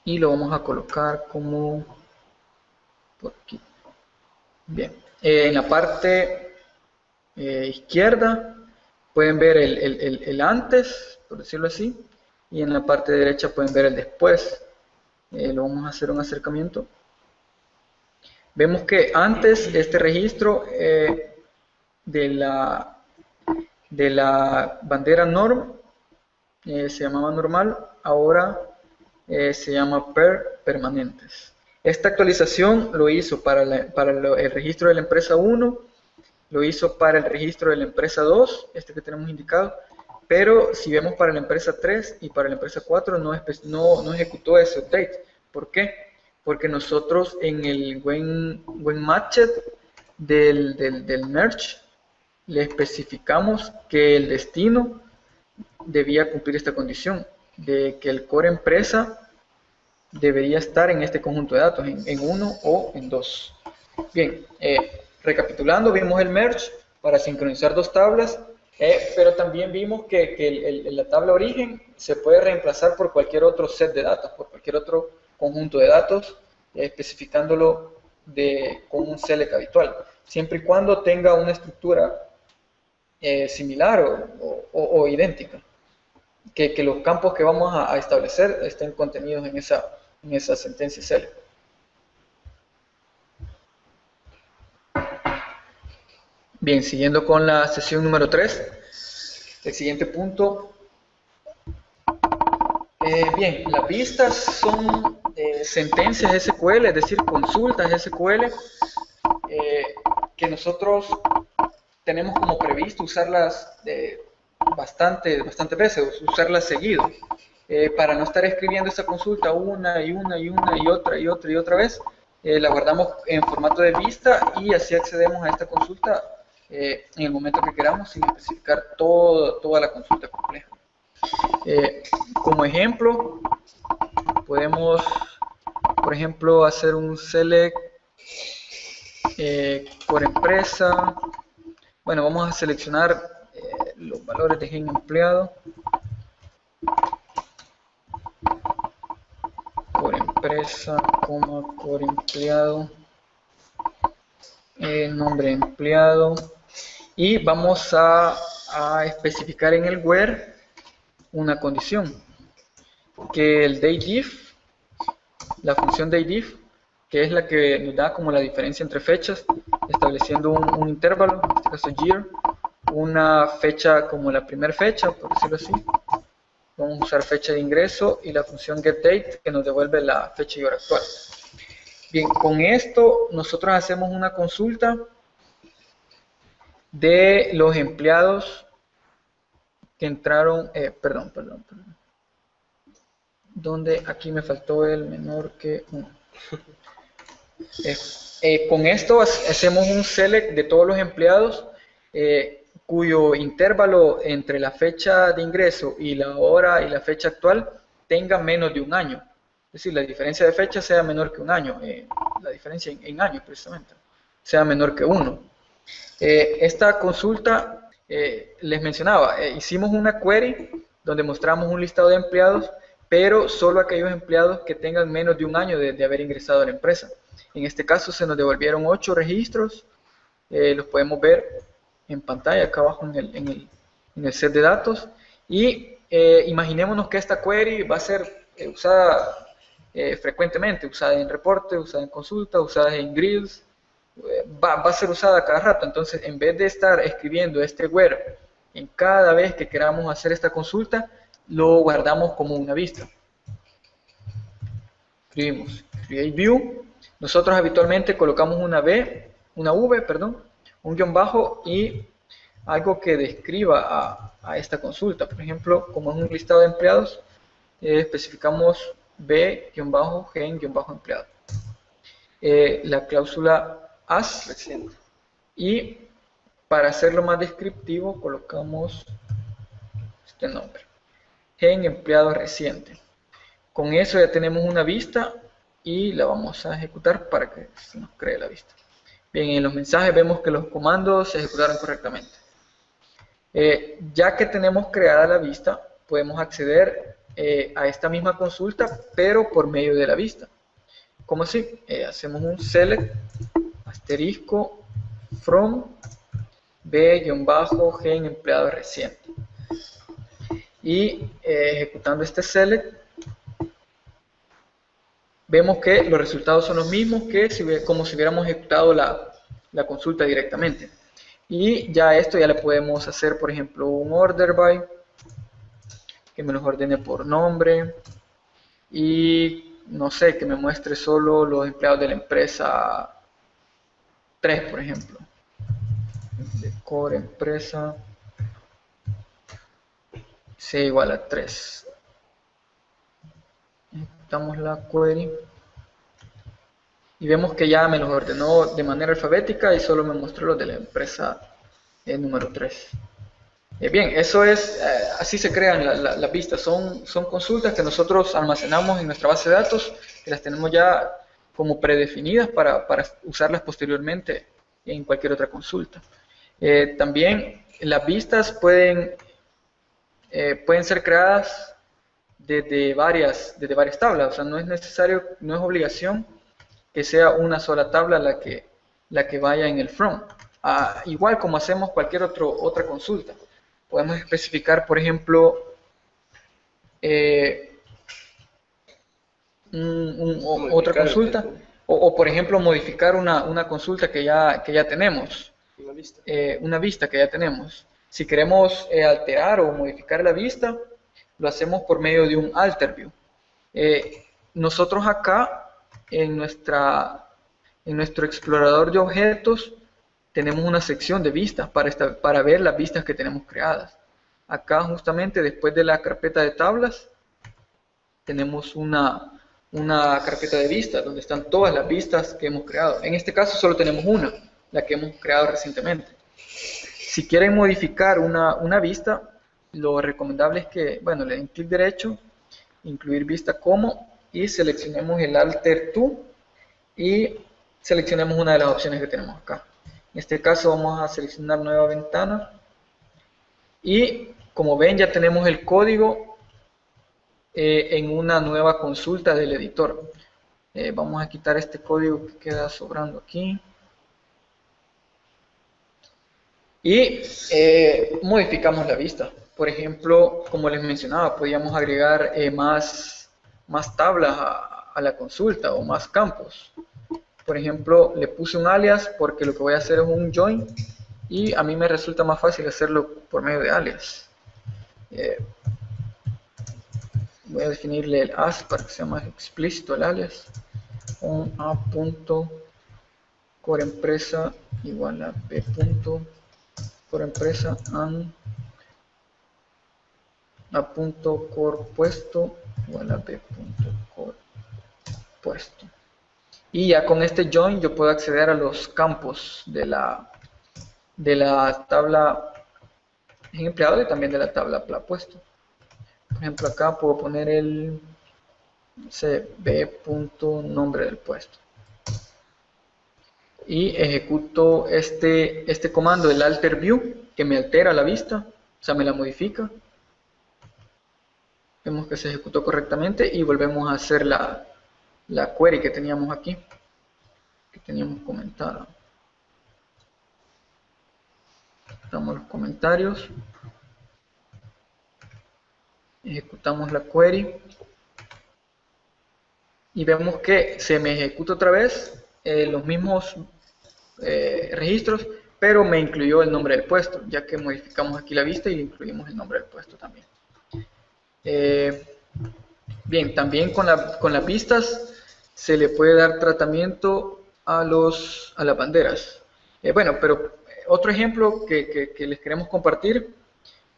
[SPEAKER 1] Y lo vamos a colocar como por aquí. Bien, en la parte izquierda pueden ver el antes, por decirlo así, y en la parte derecha pueden ver el después. Lo vamos a hacer un acercamiento. Vemos que antes este registro de la bandera norm se llamaba normal, ahora se llama permanentes. Esta actualización lo hizo para el registro de la empresa 1, lo hizo para el registro de la empresa 2, este que tenemos indicado, pero si vemos para la empresa 3 y para la empresa 4 no ejecutó ese update. ¿Por qué? Porque nosotros en el when matched del merge le especificamos que el destino debía cumplir esta condición, de que el core empresa debería estar en este conjunto de datos, en 1 o en 2. Bien, recapitulando, vimos el merge para sincronizar 2 tablas, pero también vimos que la tabla origen se puede reemplazar por cualquier otro set de datos, por cualquier otro conjunto de datos, especificándolo con un select habitual, siempre y cuando tenga una estructura similar o idéntica. Que los campos que vamos a establecer estén contenidos en esa sentencia select. Bien, siguiendo con la sesión número 3, el siguiente punto. Bien, las vistas son sentencias SQL, es decir, consultas SQL, que nosotros tenemos como previsto usarlas bastante veces, usarlas seguido. Para no estar escribiendo esa consulta una y otra vez, la guardamos en formato de vista y así accedemos a esta consulta en el momento que queramos sin especificar toda la consulta compleja. Como ejemplo, podemos, por ejemplo, hacer un select por empresa. Bueno, vamos a seleccionar los valores de gen empleado por empresa, por empleado, nombre empleado, y vamos a especificar en el where una condición. que el dateIf, la función dateIf, que es la que nos da como la diferencia entre fechas, estableciendo un intervalo, en este caso year, una fecha como la primera fecha, por decirlo así. Vamos a usar fecha de ingreso y la función getDate, que nos devuelve la fecha y hora actual. Bien, con esto nosotros hacemos una consulta de los empleados que entraron, perdón, donde aquí me faltó el menor que 1. Con esto hacemos un select de todos los empleados cuyo intervalo entre la fecha de ingreso y la hora y la fecha actual tenga menos de un año. Es decir, la diferencia de fecha sea menor que un año, la diferencia en años precisamente, sea menor que 1. Esta consulta, les mencionaba, hicimos una query donde mostramos un listado de empleados, pero solo aquellos empleados que tengan menos de un año de haber ingresado a la empresa. En este caso se nos devolvieron 8 registros, los podemos ver en pantalla acá abajo en el set de datos, y imaginémonos que esta query va a ser usada frecuentemente, usada en reporte, usada en consulta, usada en grills, va a ser usada cada rato. Entonces, en vez de estar escribiendo este where en cada vez que queramos hacer esta consulta, lo guardamos como una vista. Escribimos create view. Nosotros habitualmente colocamos una V, un guión bajo y algo que describa a esta consulta. Por ejemplo, como es un listado de empleados, especificamos B-gen-empleado. La cláusula as
[SPEAKER 3] Reciente.
[SPEAKER 1] y para hacerlo más descriptivo colocamos este nombre, gen empleado reciente. Con eso ya tenemos una vista y la vamos a ejecutar para que se nos cree la vista. Bien, en los mensajes vemos que los comandos se ejecutaron correctamente. Ya que tenemos creada la vista, podemos acceder a esta misma consulta, pero por medio de la vista. ¿Cómo así? Hacemos un select asterisco from b-gen empleado reciente. Y ejecutando este select, vemos que los resultados son los mismos que como si hubiéramos ejecutado la consulta directamente. Y ya esto ya le podemos hacer, por ejemplo, un order by, que me los ordene por nombre, y no sé, que me muestre solo los empleados de la empresa 3, por ejemplo. De core empresa C igual a 3. Ejecutamos la query y vemos que ya me los ordenó de manera alfabética y solo me mostró los de la empresa número 3. Bien, eso es, así se crean las vistas. Son consultas que nosotros almacenamos en nuestra base de datos, que las tenemos ya como predefinidas para usarlas posteriormente en cualquier otra consulta. También las vistas pueden ser creadas desde varias tablas. O sea, no es necesario, no es obligación que sea una sola tabla la que vaya en el from. Igual como hacemos cualquier otra consulta. Podemos especificar, por ejemplo, otra consulta, o por ejemplo modificar una consulta que ya tenemos, una vista que ya tenemos. Si queremos alterar o modificar la vista, lo hacemos por medio de un alter view. Nosotros acá, en nuestro explorador de objetos, tenemos una sección de vistas para ver las vistas que tenemos creadas. Acá justamente después de la carpeta de tablas, tenemos una carpeta de vistas donde están todas las vistas que hemos creado. En este caso solo tenemos una, la que hemos creado recientemente. Si quieren modificar una vista, lo recomendable es que, bueno, le den clic derecho, incluir vista como, y seleccionemos el Alter To, y seleccionemos una de las opciones que tenemos acá. En este caso vamos a seleccionar nueva ventana, y como ven ya tenemos el código en una nueva consulta del editor. Vamos a quitar este código que queda sobrando aquí. Y modificamos la vista. por ejemplo, como les mencionaba, podíamos agregar más tablas a la consulta o más campos. Por ejemplo, le puse un alias porque lo que voy a hacer es un join y a mí me resulta más fácil hacerlo por medio de alias. Voy a definirle el as para que sea más explícito el alias. Un a.coreempresa igual a b.coreempresa and a.corepuesto igual a b.corepuesto. Y ya con este join yo puedo acceder a los campos de la tabla en empleado y también de la tabla puesto. Por ejemplo, acá puedo poner el b.nombre del puesto. Y ejecuto este comando del alter view que me altera la vista, o sea, me la modifica. Vemos que se ejecutó correctamente y volvemos a hacer la query que teníamos aquí, que teníamos comentada. Damos los comentarios, ejecutamos la query y vemos que se me ejecuta otra vez los mismos registros, pero me incluyó el nombre del puesto, ya que modificamos aquí la vista y le incluimos el nombre del puesto también. Bien, también con las vistas se le puede dar tratamiento a las banderas. Bueno, pero otro ejemplo que les queremos compartir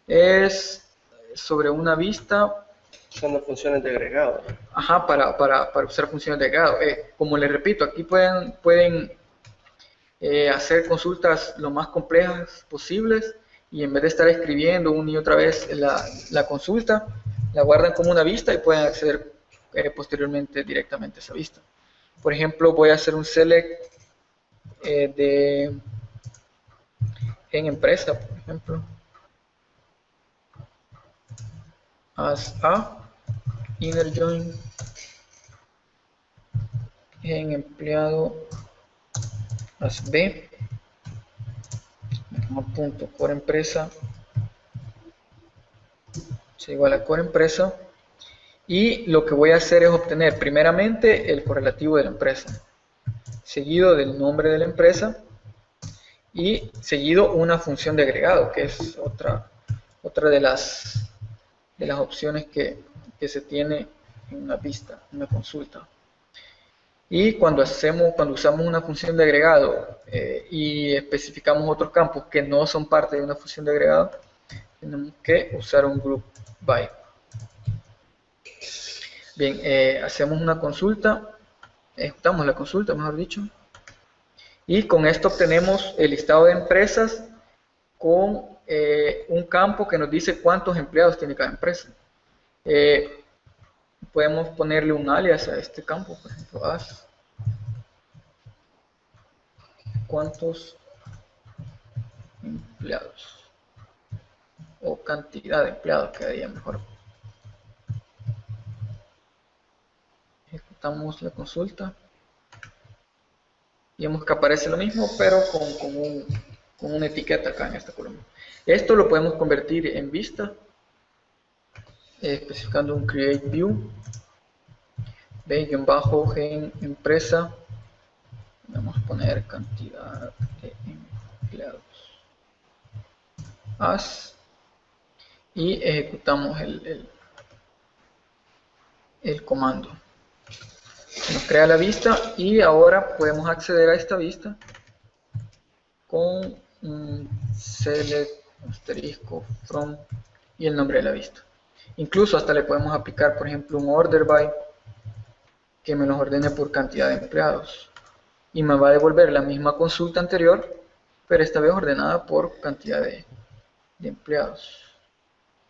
[SPEAKER 1] es sobre una vista.
[SPEAKER 3] Usando funciones de agregado.
[SPEAKER 1] Ajá, para usar funciones de agregado. Como les repito, aquí pueden hacer consultas lo más complejas posibles y en vez de estar escribiendo una y otra vez la consulta, la guardan como una vista y pueden acceder posteriormente directamente a esa vista. Por ejemplo, voy a hacer un select en empresa, por ejemplo, as a inner join en empleado as b punto core empresa se igual a core empresa, y lo que voy a hacer es obtener primeramente el correlativo de la empresa, seguido del nombre de la empresa y seguido una función de agregado, que es otra de las opciones que se tiene en una vista, en una consulta. Y cuando usamos una función de agregado y especificamos otros campos que no son parte de una función de agregado, tenemos que usar un group by. Bien, hacemos una consulta, ejecutamos la consulta, mejor dicho, y con esto obtenemos el listado de empresas con un campo que nos dice cuántos empleados tiene cada empresa. Podemos ponerle un alias a este campo, por ejemplo, as cuántos empleados o cantidad de empleados, quedaría mejor. Ejecutamos la consulta y vemos que aparece lo mismo, pero con una etiqueta acá en esta columna. Esto lo podemos convertir en vista especificando un create view b-gen empresa. Vamos a poner cantidad de empleados as y ejecutamos el comando. Nos crea la vista y ahora podemos acceder a esta vista con un select asterisco from y el nombre de la vista. Incluso hasta le podemos aplicar, por ejemplo, un order by que me los ordene por cantidad de empleados y me va a devolver la misma consulta anterior, pero esta vez ordenada por cantidad de empleados.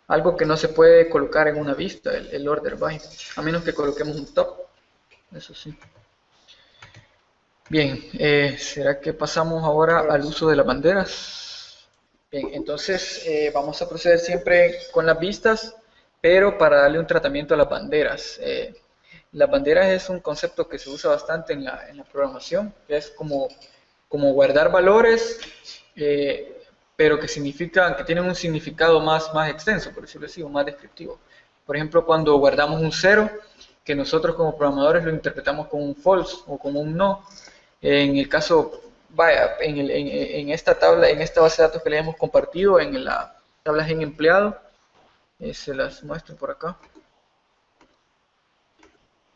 [SPEAKER 1] Algo que no se puede colocar en una vista, el order by, a menos que coloquemos un top, eso sí. Bien, ¿será que pasamos ahora al uso de las banderas? Bien, entonces vamos a proceder siempre con las vistas, pero para darle un tratamiento a las banderas. Las banderas es un concepto que se usa bastante en la programación, que es como guardar valores pero que significan, que tienen un significado más extenso, por decirlo así, o más descriptivo. Por ejemplo, cuando guardamos un cero, que nosotros como programadores lo interpretamos como un false o como un no. En el caso, vaya, en esta tabla, en esta base de datos que le hemos compartido, en la tabla en empleado, se las muestro por acá.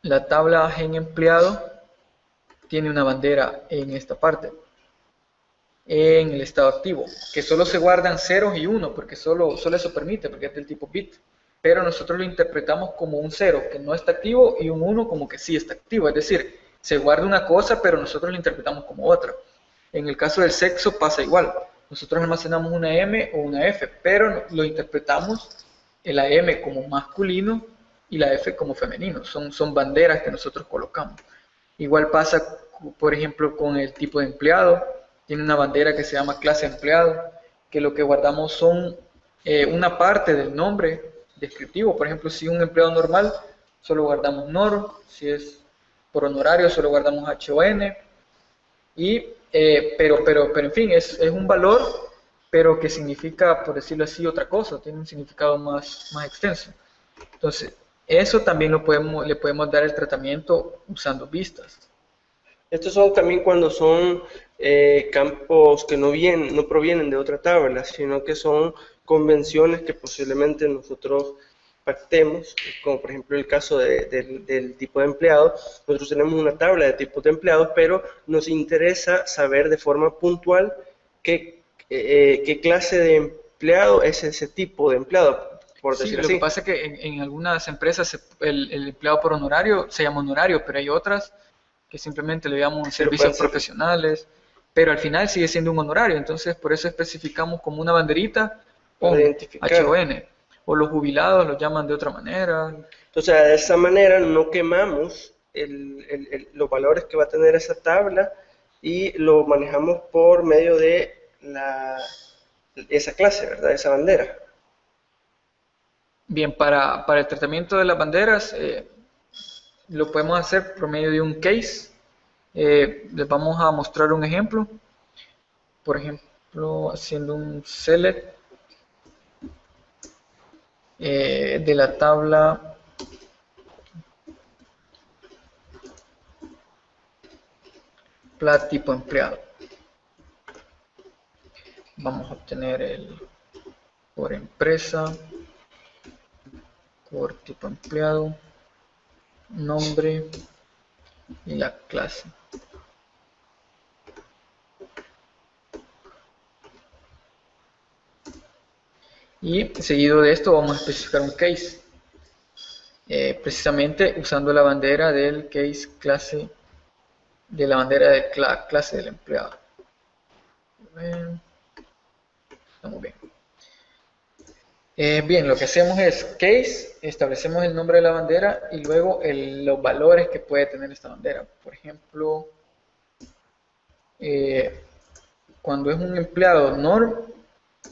[SPEAKER 1] La tabla en empleado tiene una bandera en esta parte, en el estado activo, que solo se guardan ceros y uno, porque solo eso permite, porque es del tipo bit. Pero nosotros lo interpretamos como un 0 que no está activo y un 1 como que sí está activo. Es decir, se guarda una cosa, pero nosotros lo interpretamos como otra. En el caso del sexo pasa igual. Nosotros almacenamos una M o una F, pero lo interpretamos la M como masculino y la F como femenino. Son banderas que nosotros colocamos. Igual pasa, por ejemplo, con el tipo de empleado. Tiene una bandera que se llama clase empleado, que lo que guardamos son una parte del nombre descriptivo. Por ejemplo, si un empleado normal, solo guardamos NOR. Si es por honorario, solo guardamos HON. Pero en fin, es un valor, pero que significa, por decirlo así, otra cosa. Tiene un significado más extenso. Entonces, eso también le podemos dar el tratamiento usando vistas.
[SPEAKER 3] Estos son también cuando son campos que no provienen de otra tabla, sino que son convenciones que posiblemente nosotros pactemos, como por ejemplo el caso del tipo de empleado. Nosotros tenemos una tabla de tipos de empleados, pero nos interesa saber de forma puntual qué clase de empleado es ese tipo de empleado, por decir
[SPEAKER 1] Lo
[SPEAKER 3] así.
[SPEAKER 1] que pasa es que en algunas empresas el empleado por honorario se llama honorario, pero hay otras que simplemente le llamamos servicios profesionales, pero al final sigue siendo un honorario. Entonces por eso especificamos como una banderita
[SPEAKER 3] Para
[SPEAKER 1] con
[SPEAKER 3] identificar.
[SPEAKER 1] HON, o los jubilados lo llaman de otra manera.
[SPEAKER 3] Entonces, de esa manera no quemamos los valores que va a tener esa tabla y lo manejamos por medio de esa clase, ¿verdad? Esa bandera.
[SPEAKER 1] Bien, para el tratamiento de las banderas lo podemos hacer por medio de un case. Les vamos a mostrar un ejemplo. Por ejemplo, haciendo un select de la tabla plat tipo empleado. Vamos a obtener el por empresa, por tipo empleado, nombre y la clase. Y seguido de esto vamos a especificar un case, precisamente usando la bandera del case clase, de la bandera de clase del empleado. Estamos bien. Bien, lo que hacemos es case, establecemos el nombre de la bandera y luego los valores que puede tener esta bandera. Por ejemplo, cuando es un empleado norm,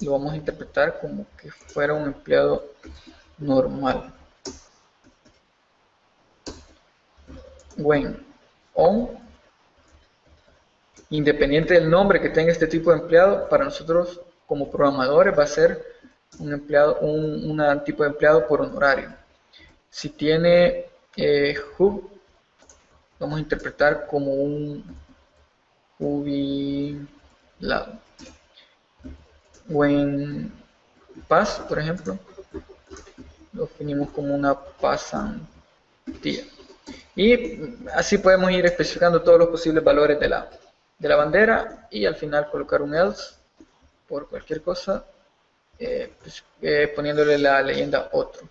[SPEAKER 1] lo vamos a interpretar como que fuera un empleado normal. When on, independiente del nombre que tenga este tipo de empleado, para nosotros como programadores va a ser un empleado, un tipo de empleado por honorario. Si tiene hub, vamos a interpretar como un jubilado. When pass, por ejemplo, lo definimos como una pasantía. Y así podemos ir especificando todos los posibles valores de la bandera y al final colocar un else por cualquier cosa, poniéndole la leyenda otro.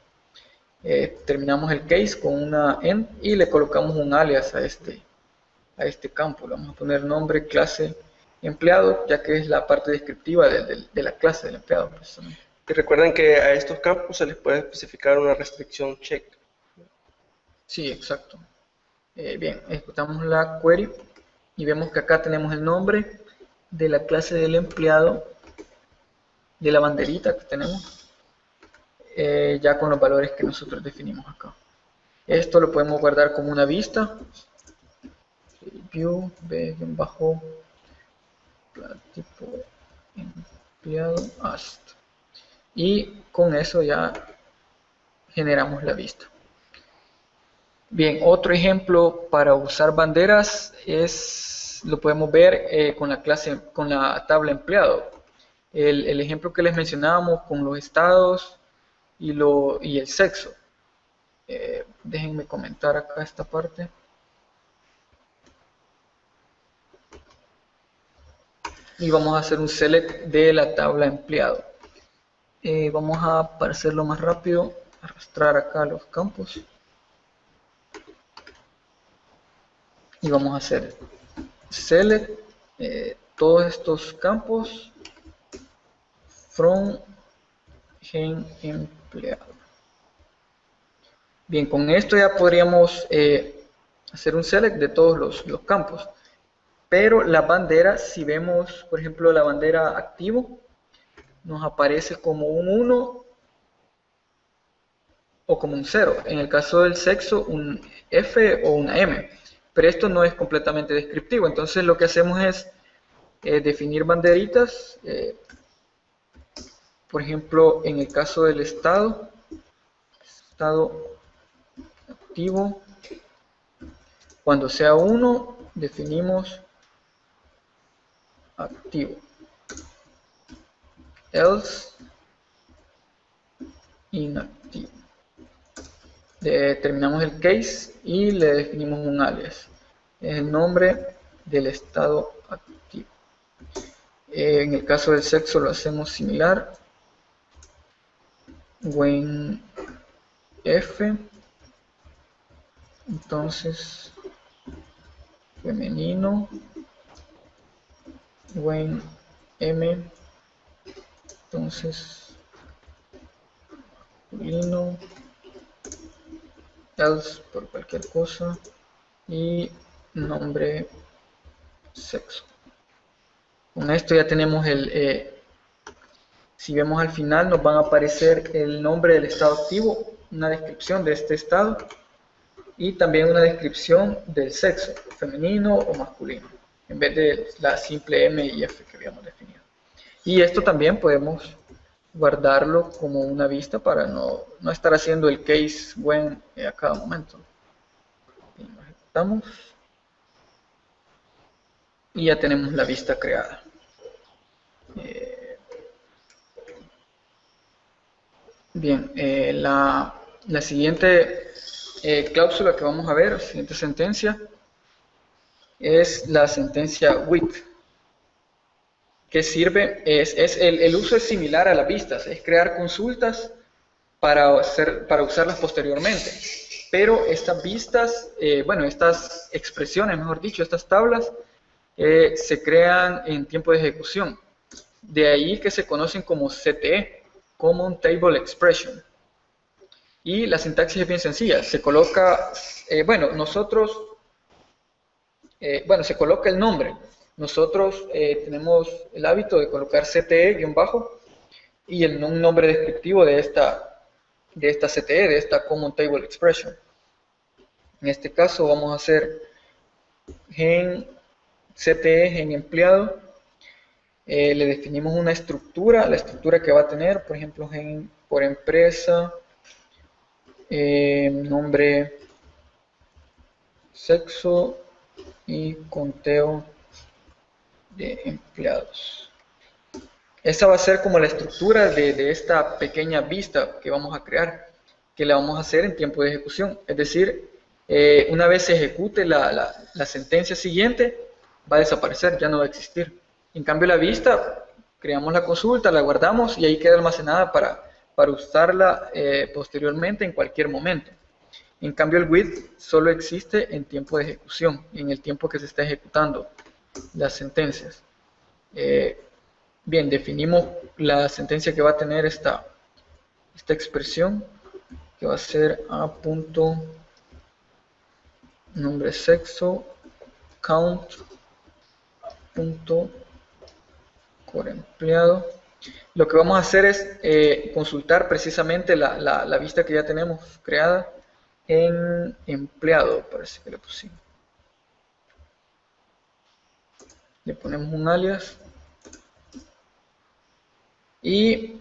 [SPEAKER 1] Terminamos el case con una end y le colocamos un alias a este campo. Le vamos a poner nombre, clase, empleado, ya que es la parte descriptiva de la clase del empleado. Precisamente.
[SPEAKER 3] Y recuerden que a estos campos se les puede especificar una restricción check.
[SPEAKER 1] Sí, exacto. Bien, ejecutamos la query y vemos que acá tenemos el nombre de la clase del empleado, de la banderita que tenemos, ya con los valores que nosotros definimos acá. Esto lo podemos guardar como una vista. View, b-tipo empleado AST. Y con eso ya generamos la vista. Bien, otro ejemplo para usar banderas lo podemos ver con la tabla empleado. El ejemplo que les mencionábamos con los estados y el sexo. Déjenme comentar acá esta parte. Y vamos a hacer un select de la tabla empleado. Vamos a, para hacerlo más rápido, arrastrar acá los campos. Y vamos a hacer select todos estos campos from gen empleado. Bien, con esto ya podríamos hacer un select de todos los campos. Pero la bandera, si vemos, por ejemplo, la bandera activo, nos aparece como un 1 o como un 0. En el caso del sexo, un F o una M. Pero esto no es completamente descriptivo. Entonces lo que hacemos es definir banderitas. Por ejemplo, en el caso del estado activo, cuando sea 1, definimos activo. Else, inactivo. Determinamos el case y le definimos un alias. Es el nombre del estado activo. En el caso del sexo lo hacemos similar. When F, entonces femenino. When M, entonces masculino. Else por cualquier cosa y nombre sexo. Con esto ya tenemos si vemos al final nos van a aparecer el nombre del estado activo, una descripción de este estado y también una descripción del sexo, femenino o masculino, en vez de la simple M y F que habíamos definido. Y esto también podemos guardarlo como una vista para no estar haciendo el case when a cada momento. Y lo ejecutamos y ya tenemos la vista creada. Bien, la siguiente cláusula que vamos a ver, la siguiente sentencia, es la sentencia with, que sirve, el uso es similar a las vistas, es crear consultas para usarlas posteriormente. Pero estas vistas, estas expresiones, mejor dicho, estas tablas, se crean en tiempo de ejecución. De ahí que se conocen como CTE, Common Table Expression. Y la sintaxis es bien sencilla. Se coloca, se coloca el nombre. Nosotros tenemos el hábito de colocar CTE-bajo y un nombre descriptivo de esta CTE, de esta Common Table Expression. En este caso vamos a hacer gen CTE, gen empleado. Le definimos una estructura, la estructura que va a tener, por ejemplo, gen por empresa, nombre, sexo y conteo de empleados. Esa va a ser como la estructura de esta pequeña vista que vamos a crear, que la vamos a hacer en tiempo de ejecución. Es decir, una vez se ejecute la sentencia siguiente, va a desaparecer, ya no va a existir. En cambio, la vista, creamos la consulta, la guardamos y ahí queda almacenada para usarla posteriormente en cualquier momento. En cambio, el with solo existe en tiempo de ejecución, en el tiempo que se está ejecutando las sentencias. Bien, definimos la sentencia que va a tener esta expresión, que va a ser a punto nombre sexo count punto core empleado. Lo que vamos a hacer es consultar precisamente la vista que ya tenemos creada en empleado, parece que le pusimos. Le ponemos un alias Y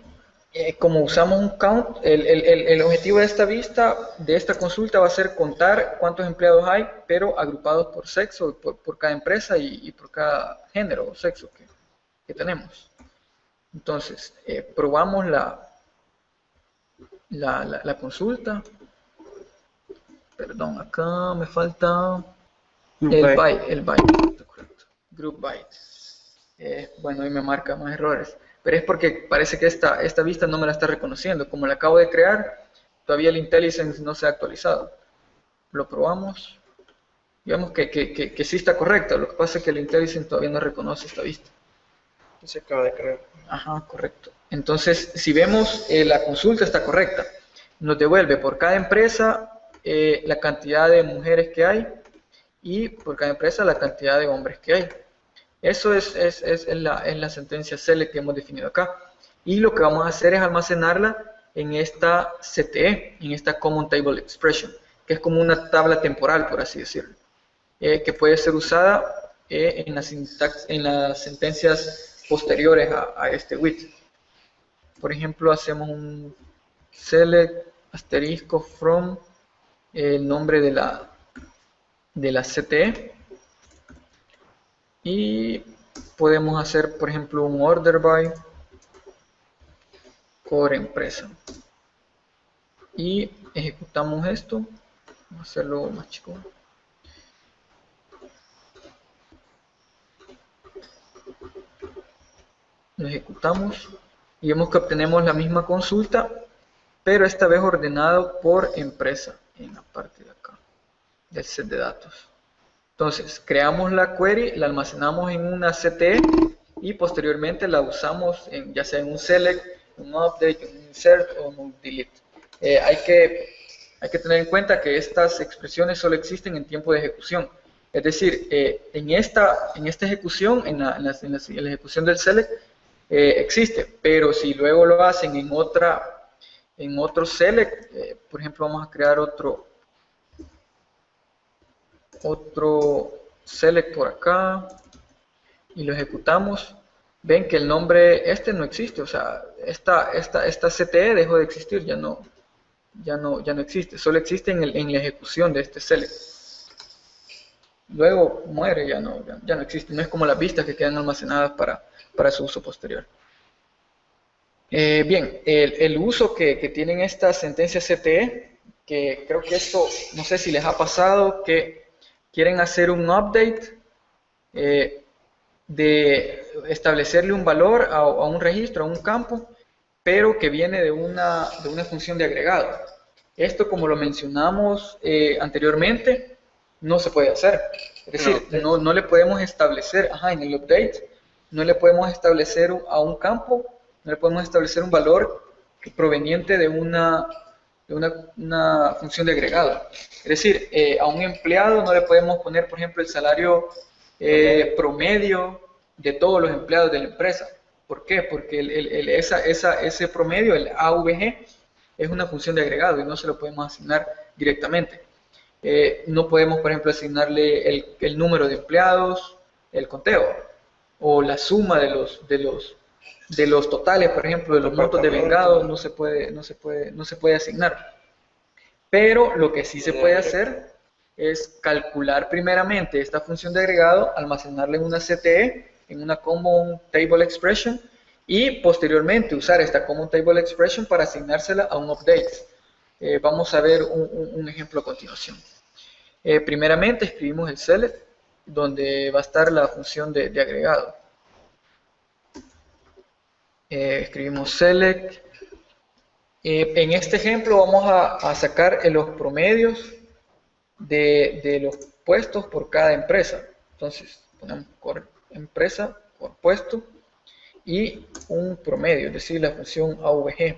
[SPEAKER 1] como usamos un count, el objetivo de esta vista, de esta consulta, va a ser contar cuántos empleados hay, pero agrupados por sexo, por cada empresa y por cada género o sexo que tenemos. Entonces, probamos la consulta. Perdón, acá me falta el byte, correcto. Group byte. Bueno, ahí me marca más errores. Pero es porque parece que esta vista no me la está reconociendo. Como la acabo de crear, todavía el IntelliSense no se ha actualizado. Lo probamos. Vemos que sí está correcto. Lo que pasa es que el IntelliSense todavía no reconoce esta vista.
[SPEAKER 3] Se acaba de crear.
[SPEAKER 1] Ajá, correcto. Entonces, si vemos, la consulta está correcta. Nos devuelve por cada empresa la cantidad de mujeres que hay y por cada empresa la cantidad de hombres que hay. Eso es la sentencia select que hemos definido acá. Y lo que vamos a hacer es almacenarla en esta CTE, en esta Common Table Expression, que es como una tabla temporal, por así decirlo, que puede ser usada en las sentencias posteriores a este with. Por ejemplo, hacemos un select asterisco from el nombre de la CTE y podemos hacer, por ejemplo, un order by por empresa y ejecutamos esto. Vamos a hacerlo más chico. Lo ejecutamos y vemos que obtenemos la misma consulta, pero esta vez ordenado por empresa en la parte de acá del set de datos. Entonces, creamos la query, la almacenamos en una CTE y posteriormente la usamos ya sea en un select, un update, un insert o un delete. Hay que tener en cuenta que estas expresiones solo existen en tiempo de ejecución. Es decir, en esta ejecución, en la ejecución del select, existe, pero si luego lo hacen en otro select, por ejemplo, vamos a crear otro select por acá y lo ejecutamos, ven que el nombre no existe, o sea, esta CTE dejó de existir, ya no existe, solo existe en la ejecución de este select. Luego muere, ya no existe, no es como las vistas que quedan almacenadas para su uso posterior. Bien, el uso que tienen estas sentencias CTE, que creo que esto, no sé si les ha pasado, que quieren hacer un update de establecerle un valor a un registro, a un campo, pero que viene de una función de agregado. Esto, como lo mencionamos anteriormente, no se puede hacer. Es decir, no le podemos establecer, en el update, no le podemos establecer a un campo, no le podemos establecer un valor proveniente de una función de agregado. Es decir, a un empleado no le podemos poner, por ejemplo, el salario promedio de todos los empleados de la empresa. ¿Por qué? Porque ese promedio, el AVG, es una función de agregado y no se lo podemos asignar directamente. No podemos, por ejemplo, asignarle el número de empleados, el conteo, o la suma de los totales, por ejemplo, de los montos devengados, no se puede asignar. Pero lo que sí se puede hacer es calcular primeramente esta función de agregado, almacenarla en una CTE, en una Common Table Expression, y posteriormente usar esta Common Table Expression para asignársela a un update. Vamos a ver un ejemplo a continuación. Primeramente escribimos el select, donde va a estar la función de agregado. Escribimos select. En este ejemplo vamos a sacar los promedios de los puestos por cada empresa. Entonces ponemos por empresa, por puesto, y un promedio, es decir, la función AVG.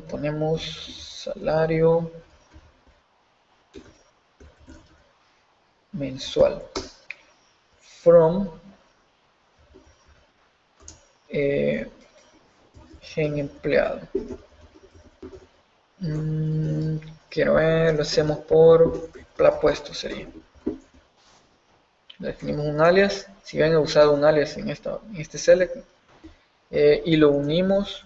[SPEAKER 1] Ponemos salario mensual from gen empleado. Quiero ver, lo hacemos por puesto, sería. Definimos un alias Si ven, he usado un alias en este select y lo unimos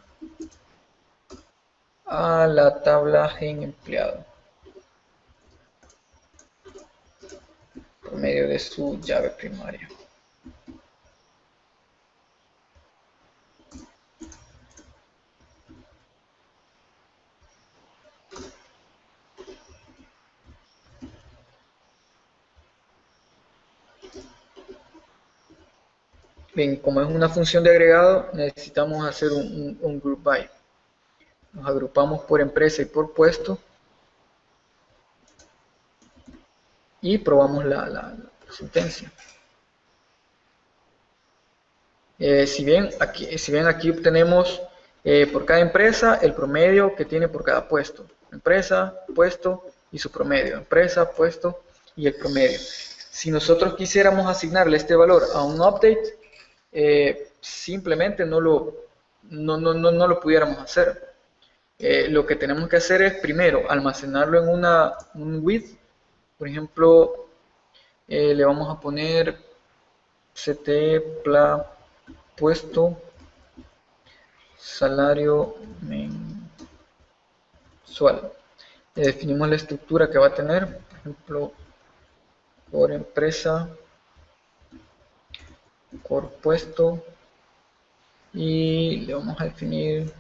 [SPEAKER 1] a la tabla gen empleado por medio de su llave primaria. Bien, como es una función de agregado, necesitamos hacer un group by. Nos agrupamos por empresa y por puesto y probamos la sentencia. Si bien aquí obtenemos por cada empresa el promedio que tiene por cada puesto. Empresa, puesto y su promedio. Empresa, puesto y el promedio. Si nosotros quisiéramos asignarle este valor a un update, simplemente no lo pudiéramos hacer. Lo que tenemos que hacer es primero almacenarlo en un with. Por ejemplo, le vamos a poner ct puesto salario mensual. Le definimos la estructura que va a tener, por ejemplo, por empresa, por puesto, y le vamos a definir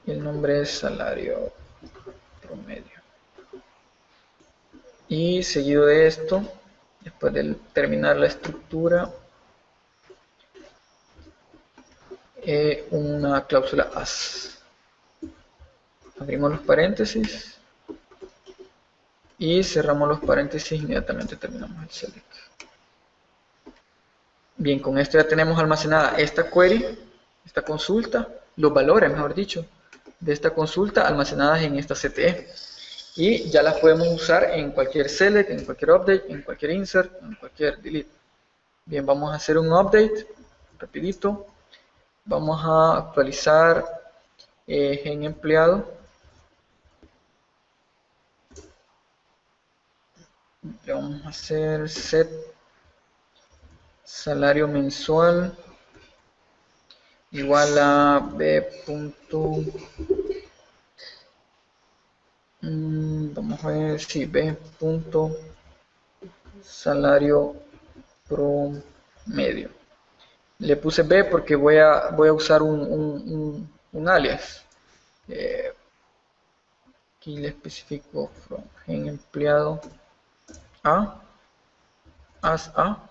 [SPEAKER 1] el nombre es salario promedio. Y seguido de esto, después de terminar la estructura, una cláusula as. Abrimos los paréntesis y cerramos los paréntesis, inmediatamente terminamos el select. Bien, con esto ya tenemos almacenada esta query, esta consulta, los valores, mejor dicho, de esta consulta almacenadas en esta CTE. Y ya las podemos usar en cualquier select, en cualquier update, en cualquier insert, en cualquier delete. Bien, vamos a hacer un update, rapidito. Vamos a actualizar gen empleado. Le vamos a hacer set salario mensual igual a b. Vamos a ver si b. Salario promedio. Le puse b porque voy a usar un alias. Aquí le especifico from gen empleado a as a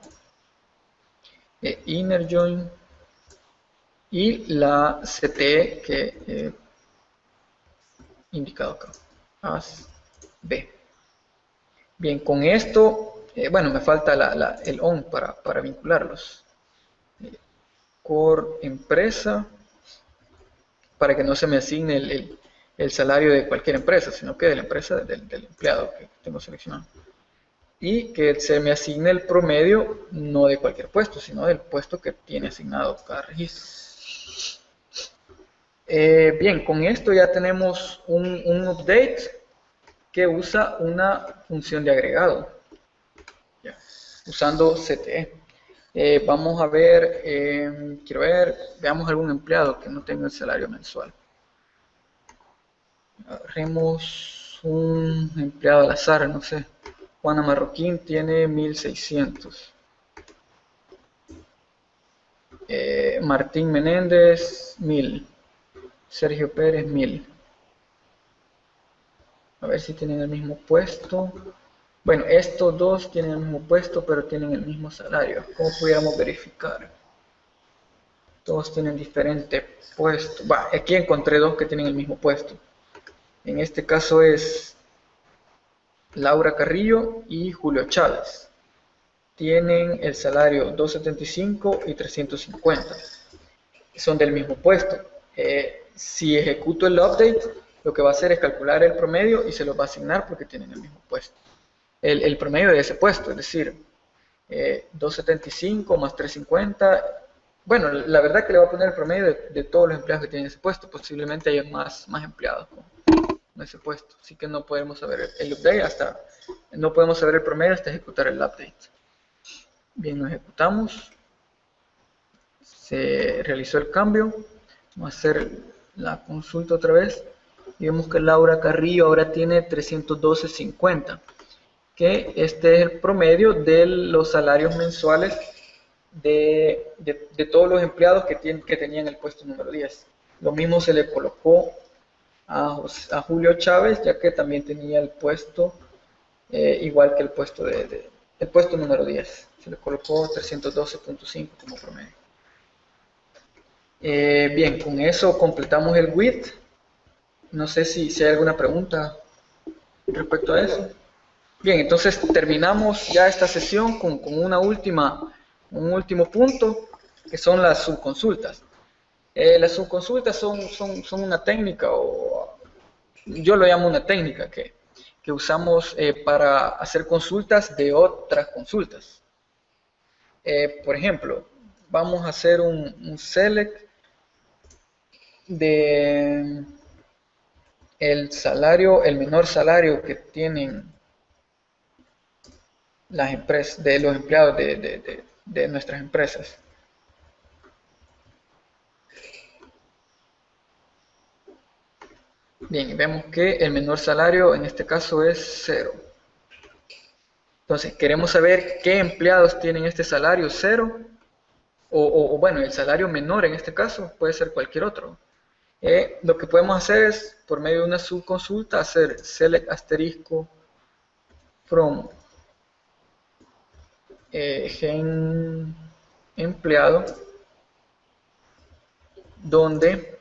[SPEAKER 1] inner join y la CTE que he indicado acá, as b. Bien, con esto, bueno, me falta el on para vincularlos. Core empresa, para que no se me asigne el salario de cualquier empresa, sino que de la empresa del empleado que tengo seleccionado. Y que se me asigne el promedio no de cualquier puesto, sino del puesto que tiene asignado cada registro. Bien, con esto ya tenemos un update que usa una función de agregado, ya, usando CTE. Vamos a ver, veamos algún empleado que no tenga el salario mensual. Agarremos un empleado al azar, no sé. Juana Marroquín tiene 1600. Martín Menéndez, 1000. Sergio Pérez, 1000. A ver si tienen el mismo puesto. Bueno, estos dos tienen el mismo puesto, pero tienen el mismo salario. ¿Cómo pudiéramos verificar? Todos tienen diferente puesto. Aquí encontré dos que tienen el mismo puesto. En este caso es Laura Carrillo y Julio Chávez. Tienen el salario 275 y 350. Son del mismo puesto. Si ejecuto el update, lo que va a hacer es calcular el promedio y se los va a asignar porque tienen el mismo puesto. El promedio de ese puesto, es decir, 275 más 350. Bueno, la verdad que le va a poner el promedio de todos los empleados que tienen ese puesto. Posiblemente haya más empleados con ese puesto. Así que no podemos saber el update no podemos saber el promedio hasta ejecutar el update. Bien, lo ejecutamos. Se realizó el cambio. Vamos a hacer la consulta otra vez. Y vemos que Laura Carrillo ahora tiene 312.50. Que este es el promedio de los salarios mensuales de todos los empleados que tenían el puesto número 10. Lo mismo se le colocó a Julio Chávez, ya que también tenía el puesto igual que el puesto el puesto número 10. Se le colocó 312.5 como promedio. Bien, con eso completamos el WIT. No sé si hay alguna pregunta respecto a eso. Bien, entonces terminamos ya esta sesión con un último punto, que son las subconsultas. Las subconsultas son una técnica, o yo lo llamo una técnica, que usamos para hacer consultas de otras consultas. Por ejemplo, vamos a hacer un select de el menor salario que tienen las empresas, de los empleados de nuestras empresas. Bien, vemos que el menor salario en este caso es 0. Entonces, queremos saber qué empleados tienen este salario 0, o bueno, el salario menor en este caso, puede ser cualquier otro. Lo que podemos hacer es, por medio de una subconsulta, hacer select asterisco from gen empleado, donde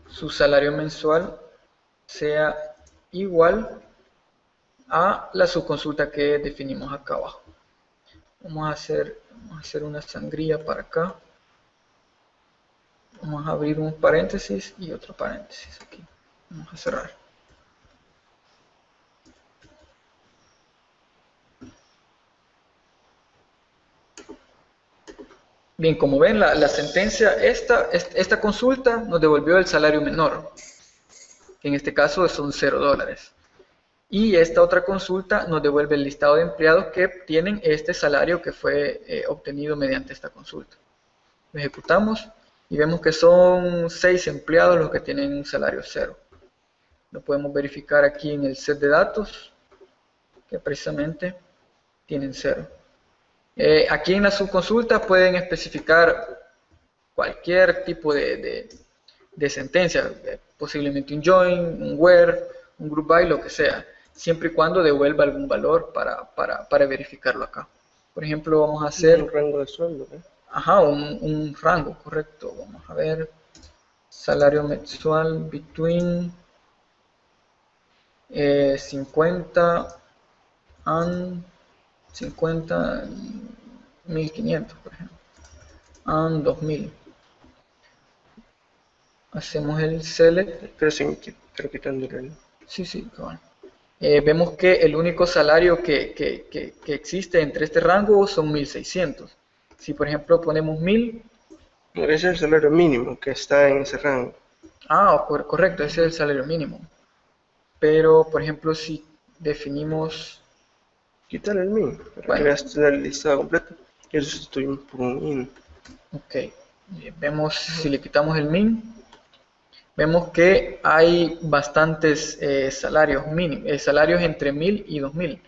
[SPEAKER 1] su salario mensual sea igual a la subconsulta que definimos acá abajo. Vamos a hacer una sangría para acá. Vamos a abrir un paréntesis y otro paréntesis aquí. Vamos a cerrar. Bien, como ven, la sentencia, esta consulta nos devolvió el salario menor, que en este caso son $0. Y esta otra consulta nos devuelve el listado de empleados que tienen este salario que fue obtenido mediante esta consulta. Lo ejecutamos y vemos que son 6 empleados los que tienen un salario 0. Lo podemos verificar aquí en el set de datos, que precisamente tienen 0. Aquí en la subconsulta pueden especificar cualquier tipo de sentencia, posiblemente un join, un where, un group by, lo que sea, siempre y cuando devuelva algún valor para verificarlo acá. Por ejemplo, vamos a hacer
[SPEAKER 3] un rango de sueldo, ¿eh?
[SPEAKER 1] Ajá, un rango, correcto. Vamos a ver, salario mensual between 50 and 1.500, por ejemplo, and 2.000. Hacemos el select.
[SPEAKER 3] Pero quitándole el...
[SPEAKER 1] Sí, bueno. Vemos que el único salario que existe entre este rango son 1.600. Si por ejemplo ponemos 1.000...
[SPEAKER 3] Ese es el salario mínimo que está en ese rango.
[SPEAKER 1] Correcto, ese es el salario mínimo. Pero por ejemplo si definimos...
[SPEAKER 3] Quitar el min, para que veas la lista completa. Y eso sustituimos por un in.
[SPEAKER 1] Ok, vemos si le quitamos el min. Vemos que hay bastantes salarios mínimos, salarios entre 1.000 y 2.000.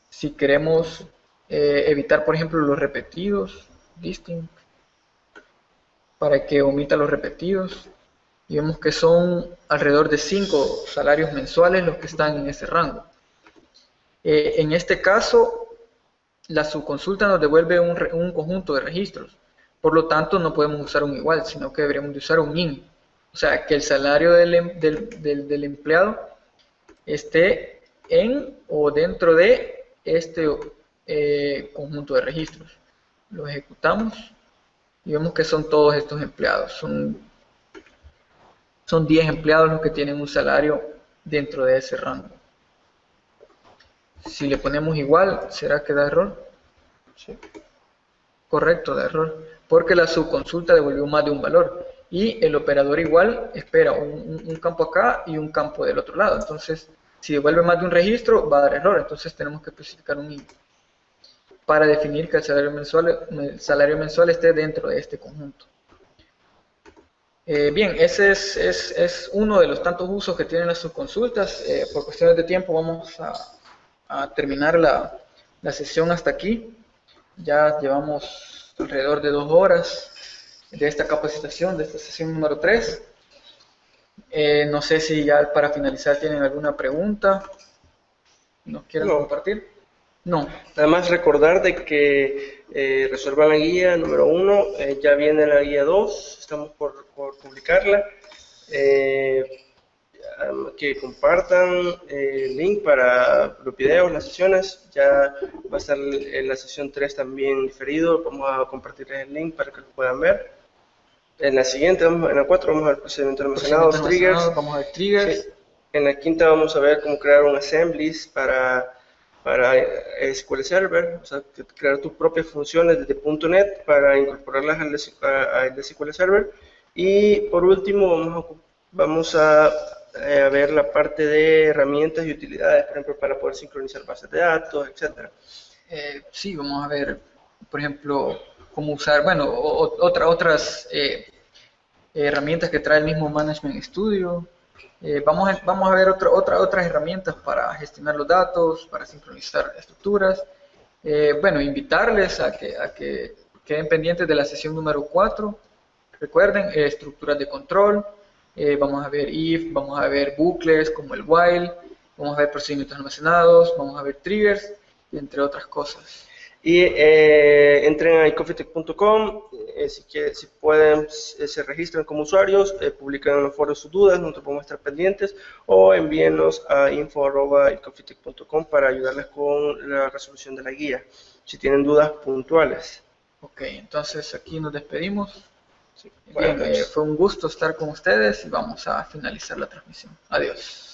[SPEAKER 1] Si queremos evitar, por ejemplo, los repetidos, distinct, para que omita los repetidos, y vemos que son alrededor de 5 salarios mensuales los que están en ese rango. En este caso, la subconsulta nos devuelve un conjunto de registros, por lo tanto no podemos usar un igual, sino que deberíamos de usar un min. O sea, que el salario del empleado esté en o dentro de este conjunto de registros. Lo ejecutamos y vemos que son todos estos empleados. Son 10 empleados los que tienen un salario dentro de ese rango. Si le ponemos igual, ¿será que da error?
[SPEAKER 3] Sí.
[SPEAKER 1] Correcto, da error. Porque la subconsulta devolvió más de un valor. y el operador igual espera un campo acá y un campo del otro lado. Entonces, si devuelve más de un registro, va a dar error. Entonces tenemos que especificar un int para definir que el salario mensual esté dentro de este conjunto. Bien, ese es uno de los tantos usos que tienen las subconsultas. Por cuestiones de tiempo vamos a terminar la sesión hasta aquí. Ya llevamos alrededor de 2 horas de esta capacitación, de esta sesión número 3. No sé si ya para finalizar tienen alguna pregunta. ¿Nos quieren compartir? No.
[SPEAKER 3] Nada más recordar de que resuelvan la guía número 1, ya viene la guía 2, estamos por publicarla. Que compartan el link para los videos, las sesiones. Ya va a estar en la sesión 3 también diferido. Vamos a compartirles el link para que lo puedan ver. En la siguiente, en la 4, vamos a ver procedimientos almacenados, triggers.
[SPEAKER 1] Vamos a ver triggers.
[SPEAKER 3] Sí. En la quinta vamos a ver cómo crear un assemblies para SQL Server, o sea, crear tus propias funciones desde .NET para incorporarlas al SQL Server. Y por último vamos a ver la parte de herramientas y utilidades, por ejemplo, para poder sincronizar bases de datos, etc.
[SPEAKER 1] Sí, vamos a ver, por ejemplo, cómo usar, bueno, otras herramientas que trae el mismo Management Studio. Vamos a ver otras herramientas para gestionar los datos, para sincronizar estructuras. Bueno, invitarles a que queden pendientes de la sesión número 4. Recuerden, estructuras de control. Vamos a ver if, vamos a ver bucles como el while, vamos a ver procedimientos almacenados, vamos a ver triggers, entre otras cosas.
[SPEAKER 3] Y entren a icoffeetech.com, si pueden se registran como usuarios, publican en los foros sus dudas, nosotros podemos estar pendientes, o envíennos a info@icoffeetech.com para ayudarles con la resolución de la guía, si tienen dudas puntuales.
[SPEAKER 1] Ok, entonces aquí nos despedimos.
[SPEAKER 3] Sí.
[SPEAKER 1] Bien, fue un gusto estar con ustedes y vamos a finalizar la transmisión. Adiós.